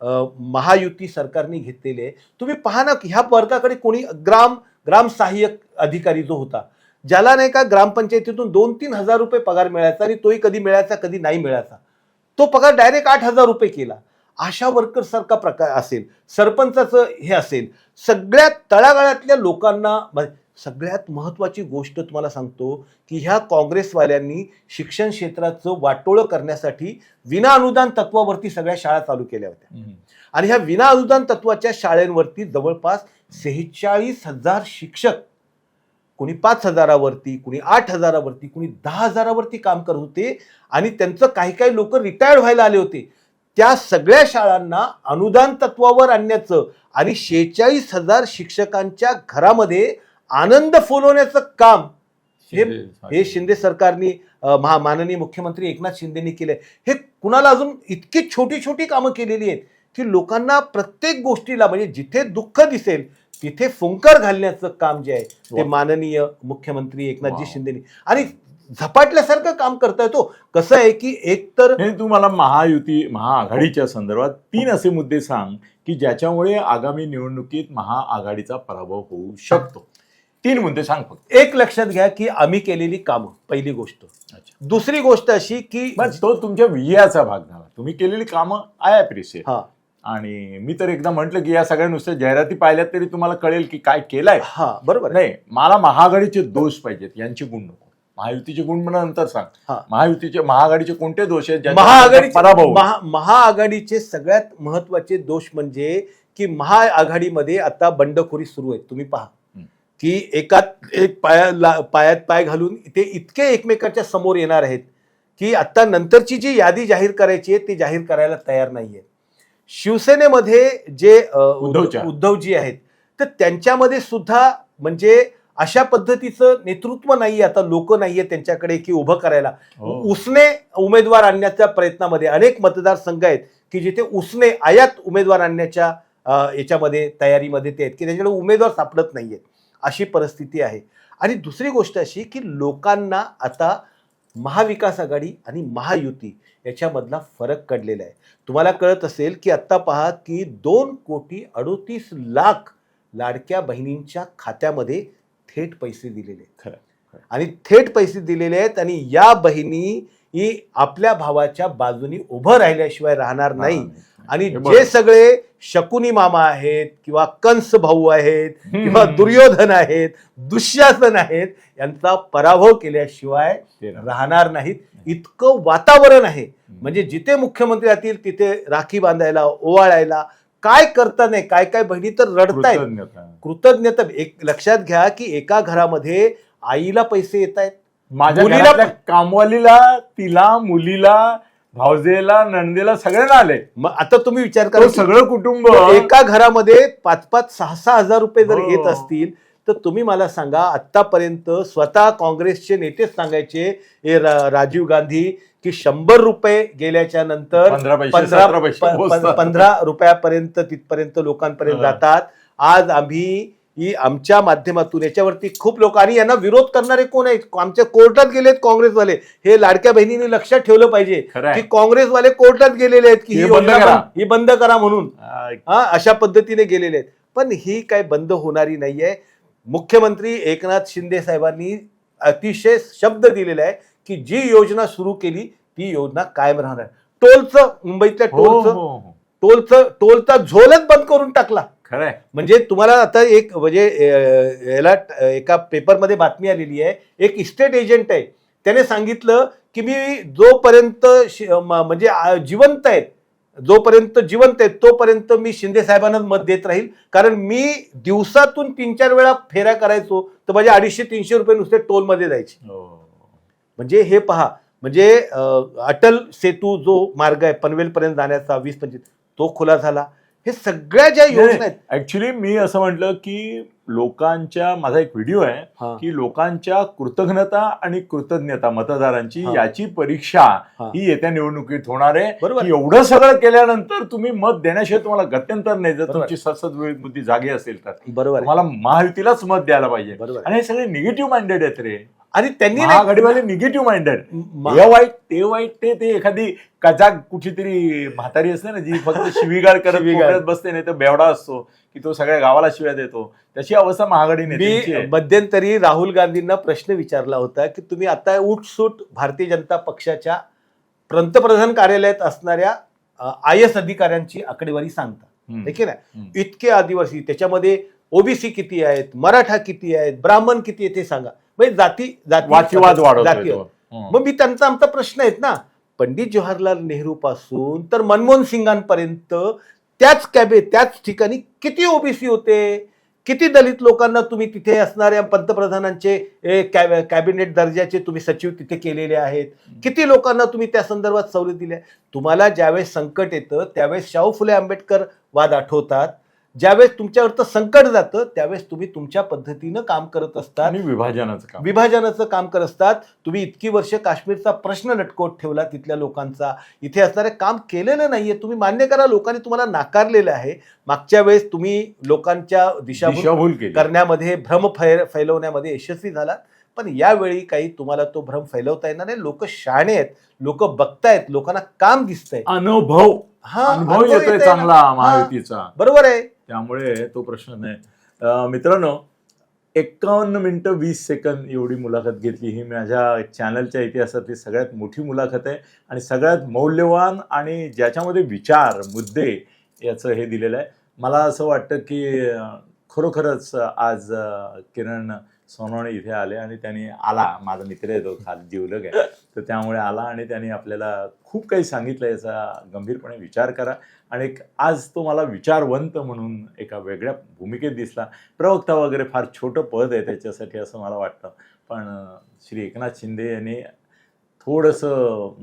महायुती सरकारने घेतलेले आहे, तुम्ही पहा ना ह्या वर्गाकडे कोणी ग्राम सहाय्यक अधिकारी जो होता, ज्याला नाही का ग्रामपंचायतीतून 2-3 हजार रुपये पगार मिळायचा आणि तोही कधी मिळायचा कधी नाही मिळायचा, तो पगार डायरेक्ट 8,000 रुपये केला. आशा वर्कर सारखा प्रकार असेल, सरपंचाचं हे असेल, सगळ्यात तळागाळातल्या लोकांना सगळ्यात महत्वाची गोष्ट तुम्हाला सांगतो की ह्या काँग्रेसवाल्यांनी शिक्षण क्षेत्राचं वाटोळं करण्यासाठी विना अनुदान तत्वावरती सगळ्या शाळा चालू केल्या होत्या. आणि ह्या विना अनुदान तत्वाच्या शाळांवरती जवळपास 46,000 शिक्षक, कोणी 5,000वरती, कोणी 8,000वरती, कोणी 10,000वरती काम करत होते. आणि त्यांचं काही काही लोक रिटायर्ड व्हायला आले होते. त्या सगळ्या शाळांना अनुदान तत्वावर आणण्याचं आणि 46,000 शिक्षकांच्या घरामध्ये आनंद फुलवण्याचं काम हे शिंदे सरकारने, माननीय मुख्यमंत्री एकनाथ शिंदेनी केलंय. हे कुणाला अजून इतकी छोटी छोटी कामं केलेली आहेत की लोकांना प्रत्येक गोष्टीला, म्हणजे जिथे दुःख दिसेल तिथे फुंकर घालण्याचं काम जे आहे ते माननीय मुख्यमंत्री एकनाथजी शिंदेनी आणि झपाटल्यासारखं काम करताय. तो कसं आहे की एक तर तू मला महाआघाडीच्या संदर्भात 3 असे मुद्दे सांग की ज्याच्यामुळे आगामी निवडणुकीत महाआघाडीचा पराभव होऊ शकतो. 3 मुद्दे सांग फक्त. एक लक्षात घ्या की आम्ही केलेली कामं, पहिली गोष्ट. दुसरी गोष्ट अशी की तो तुमच्या विजयाचा भाग झाला. तुम्ही केलेली कामं आय अप्रिशिएट. आणि मी तर एकदा म्हटलं की या सगळ्या नुसत्या जाहिराती पाहिल्यात तरी तुम्हाला कळेल की काय केलंय. बरोबर नाही, मला महाआघाडीचे दोष पाहिजेत, यांचे गुण नको. महायुतीचे गुण म्हणा नंतर सांग. महाआघाडीचे कोणते दोष आहेत? महाआघाडीचे सगळ्यात महत्वाचे दोष म्हणजे की महाआघाडीमध्ये आता बंडखोरी सुरू आहे. तुम्ही पहा की एक पायात पाय घालून ते इतके एकमेकांच्या समोर येणार आहेत की आता नंतरची जी यादी जाहीर करायची आहे ती जाहीर करायला तयार नाहीये. शिवसेनेमध्ये जे उद्धवजी आहेत तर त्यांच्यामध्ये सुद्धा म्हणजे अशा पद्धतीचं नेतृत्व नाहीये, आता लोक नाहीये त्यांच्याकडे की उभं करायला. उसने उमेदवार आणण्याच्या प्रयत्नामध्ये अनेक मतदारसंघ आहेत की जिथे उसने आयात उमेदवार आणण्याच्या याच्यामध्ये तयारीमध्ये ते आहेत की त्यांच्याकडे उमेदवार सापडत नाहीयेत. अशी परिस्थिती आहे. आणि दुसरी गोष्ट अशी की लोकांना आता महाविकास आघाडी आणि महायुती याच्यामधला फरक कळलेला आहे. तुम्हाला कळत असेल की आता पहा की 2,38,00,000 लाडक्या बहिणींच्या खात्यामध्ये थेट पैसे दिलेले आहेत. आणि थेट पैसे दिलेले आहेत आणि या बहिणी आपल्या भावाच्या बाजूनी उभं राहिल्याशिवाय राहणार नाही. आणि जे सगळे शकुनी मामा आहेत किंवा कंस भाऊ आहेत किंवा दुर्योधन आहेत, दुःशासन आहेत, यांचा पराभव केल्याशिवाय राहणार नाहीत. इतकं वातावरण आहे. म्हणजे जिथे मुख्यमंत्री राहतील तिथे राखी बांधायला, ओवाळायला, काय करता नाही, काय काय बहिणी तर रडतायत. कृतज्ञता. एक लक्षात घ्या की एका घरामध्ये आईला पैसे येत आहेत, मुलीला, कामवालीला, तिला, मुलीला, भावजेला, नंदेला, सगळ्यांना आले. मग आता तुम्ही विचार करा, सगळं कुटुंब एका घरामध्ये 5-5, 6-6 हजार रुपये जर येत असतील तर तुम्ही मला सांगा, आतापर्यंत स्वतः काँग्रेसचे नेतेच सांगायचे, राजीव गांधी, की 100 रुपये गेल्याच्या नंतर 15 रुपयापर्यंत तिथपर्यंत लोकांपर्यंत जातात. आज आम्ही आमच्या माध्यमातून याच्यावरती खूप लोक, आणि यांना विरोध करणारे कोण आहेत? आमच्या कोर्टात गेलेत काँग्रेसवाले. हे लाडक्या बहिणींनी लक्षात ठेवलं पाहिजे की काँग्रेसवाले कोर्टात गेलेले आहेत की ही बंद करा म्हणून. अशा पद्धतीने गेलेले आहेत. पण ही काय बंद होणारी नाहीये. मुख्यमंत्री एकनाथ शिंदे साहेबांनी अतिशय शब्द दिलेला आहे की जी योजना सुरू केली ती योजना कायम राहणार. टोलचं, मुंबईतल्या टोलचा झोलच बंद करून टाकला. खरंय. म्हणजे तुम्हाला आता एक म्हणजे याला एका पेपरमध्ये बातमी आलेली आहे, एक इस्टेट एजंट आहे, त्याने सांगितलं की मी जोपर्यंत म्हणजे जोपर्यंत जिवंत आहेत तोपर्यंत मी शिंदे साहेबांनाच मत देत राहील, कारण मी दिवसातून 3-4 वेळा फेऱ्या करायचो तर माझे 250-300 रुपये नुसते टोलमध्ये जायचे. म्हणजे हे पहा, म्हणजे अटल सेतू जो मार्ग आहे पनवेल पर्यंत जाण्याचा 20-25 तो खुला झाला. हे सगळ्या ज्या योजना आहेत. ऍक्च्युली मी असं म्हटलं की लोकांच्या, माझा एक व्हिडिओ आहे की लोकांच्या कृतज्ञता आणि कृतज्ञता मतदारांची याची परीक्षा ही येत्या निवडणुकीत होणार आहे. बरोबर. एवढं सगळं केल्यानंतर तुम्ही मत देण्याशिवाय तुम्हाला गत्यंतर नाही. जर तुमची सद्सद् बुद्धी जागी असेल तर बरोबर तुम्हाला महायुतीलाच मत द्यायला पाहिजे. बरोबर. आणि हे सगळे निगेटिव्ह माइंडेड आहेत रे. आणि त्यांनी महाआघाडीवाले निगेटिव्ह माइंडेड. हे वाईट ते वाईट, ते एखादी कजाक कुठली तरी म्हातारी असते ना जी फक्त शिवीगाळ करत बसते, नाही तर बेवडा असतो की तो सगळ्या गावाला शिव्या देतो, त्याची अवस्था महाआघाडीने. मध्यंतरी राहुल गांधींना प्रश्न विचारला होता की तुम्ही आता उठसूट भारतीय जनता पक्षाच्या पंतप्रधान कार्यालयात असणाऱ्या IAS अधिकाऱ्यांची आकडेवारी सांगतात, हम्म. है की नाही? हम्म. इतके आदिवासी, त्याच्यामध्ये ओबीसी किती आहेत, मराठा किती आहेत, ब्राह्मण किती आहेत, ते सांगा. म्हणजे वादविवाद वाढवतोय जाती तो. हम्म. मग मी त्यांचा आमचा प्रश्न आहेत ना, पंडित जवाहरलाल नेहरू पासून तर मनमोहन सिंगांपर्यंत त्याच ठिकाणी किती ओबीसी होते, किती दलित लोकांना तुम्ही तिथे असणाऱ्या पंतप्रधानांचे कॅबिनेट दर्जाचे तुम्ही सचिव तिथे केलेले आहेत, किती लोकांना तुम्ही त्या संदर्भात सवलत दिल्या. तुम्हाला ज्यावेळेस संकट येतं त्यावेळेस शाहू फुले आंबेडकर वाद आठवतात, ज्यावेळेस तुमच्यावरचं संकट जातं त्यावेळेस तुम्ही तुमच्या पद्धतीनं काम करत असतात, आणि विभाजनाचं काम करत असतात. तुम्ही इतकी वर्ष काश्मीरचा प्रश्न लटकवत ठेवला, तिथल्या लोकांचा इथे असणारे काम केलेलं नाहीये. तुम्ही मान्य करा, लोकांनी तुम्हाला नाकारलेलं आहे. मागच्या वेळेस तुम्ही लोकांच्या दिशाभूल केली. करण्यामध्ये, भ्रम फैलवण्यामध्ये यशस्वी झालात, पण यावेळी काही तुम्हाला तो भ्रम फैलवता येणार नाही. लोक शहाणे आहेत, लोक बघतायत, लोकांना काम दिसतंय, अनुभव येतोय येतोय ना. चांगला हा, महायुतीचा. बरोबर आहे. त्यामुळे तो प्रश्न नाही. मित्रांनो, 51 मिनिटं 20 सेकंद एवढी मुलाखत घेतली. ही माझ्या चॅनलच्या इतिहासातली सगळ्यात मोठी मुलाखत आहे आणि सगळ्यात मौल्यवान आणि ज्याच्यामध्ये विचार, मुद्दे याचं हे दिलेलं आहे. मला असं वाटतं की खरोखरच आज किरण सोनवणे इथे आले आणि त्यांनी माझा मित्र आहे, तो खाली जीवलग आहे, तर त्यामुळे आला आणि त्यांनी आपल्याला खूप काही सांगितलं. याचा गंभीरपणे विचार करा. आणि आज तो मला विचारवंत म्हणून एका वेगळ्या भूमिकेत दिसला. प्रवक्ता वगैरे फार छोटं पद आहे त्याच्यासाठी असं मला वाटतं, पण श्री एकनाथ शिंदे यांनी थोडंसं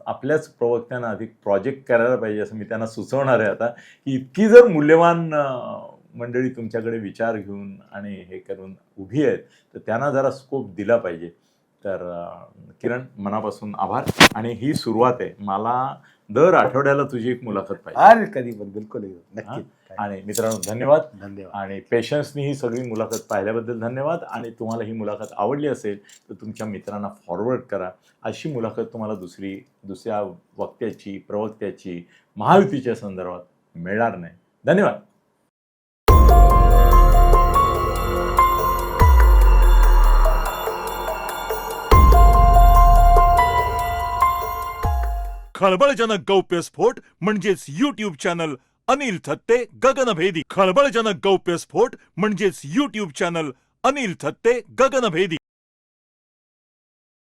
आपल्याच प्रवक्त्यांना अधिक प्रोजेक्ट करायला पाहिजे असं मी त्यांना सुचवणार आहे आता, की इतकी जर मूल्यवान मंडळी तुमच्याकडे विचार घेऊन आणि हे करून उभी आहेत तर त्यांना जरा स्कोप दिला पाहिजे. तर किरण, मनापासून आभार. आणि ही सुरुवात आहे. मला दर आठवड्याला तुझी एक मुलाखत पाहिजे. अरे कधी पण, बिलकुल नक्की. आणि मित्रांनो, धन्यवाद. धन्यवाद. आणि पेशन्सनी ही सगळी मुलाखत पाहिल्याबद्दल धन्यवाद. आणि तुम्हाला ही मुलाखत आवडली असेल तर तुमच्या मित्रांना फॉरवर्ड करा. अशी मुलाखत तुम्हाला दुसऱ्या वक्त्याची, प्रवक्त्याची, महायुतीच्या संदर्भात मिळणार नाही. धन्यवाद. खळबळजनक गौप्यस्फोट म्हणजेच YouTube चॅनल अनिल थत्ते गगनभेदी. खळबळजनक गौप्यस्फोट म्हणजेच YouTube चॅनल अनिल थत्ते गगनभेदी.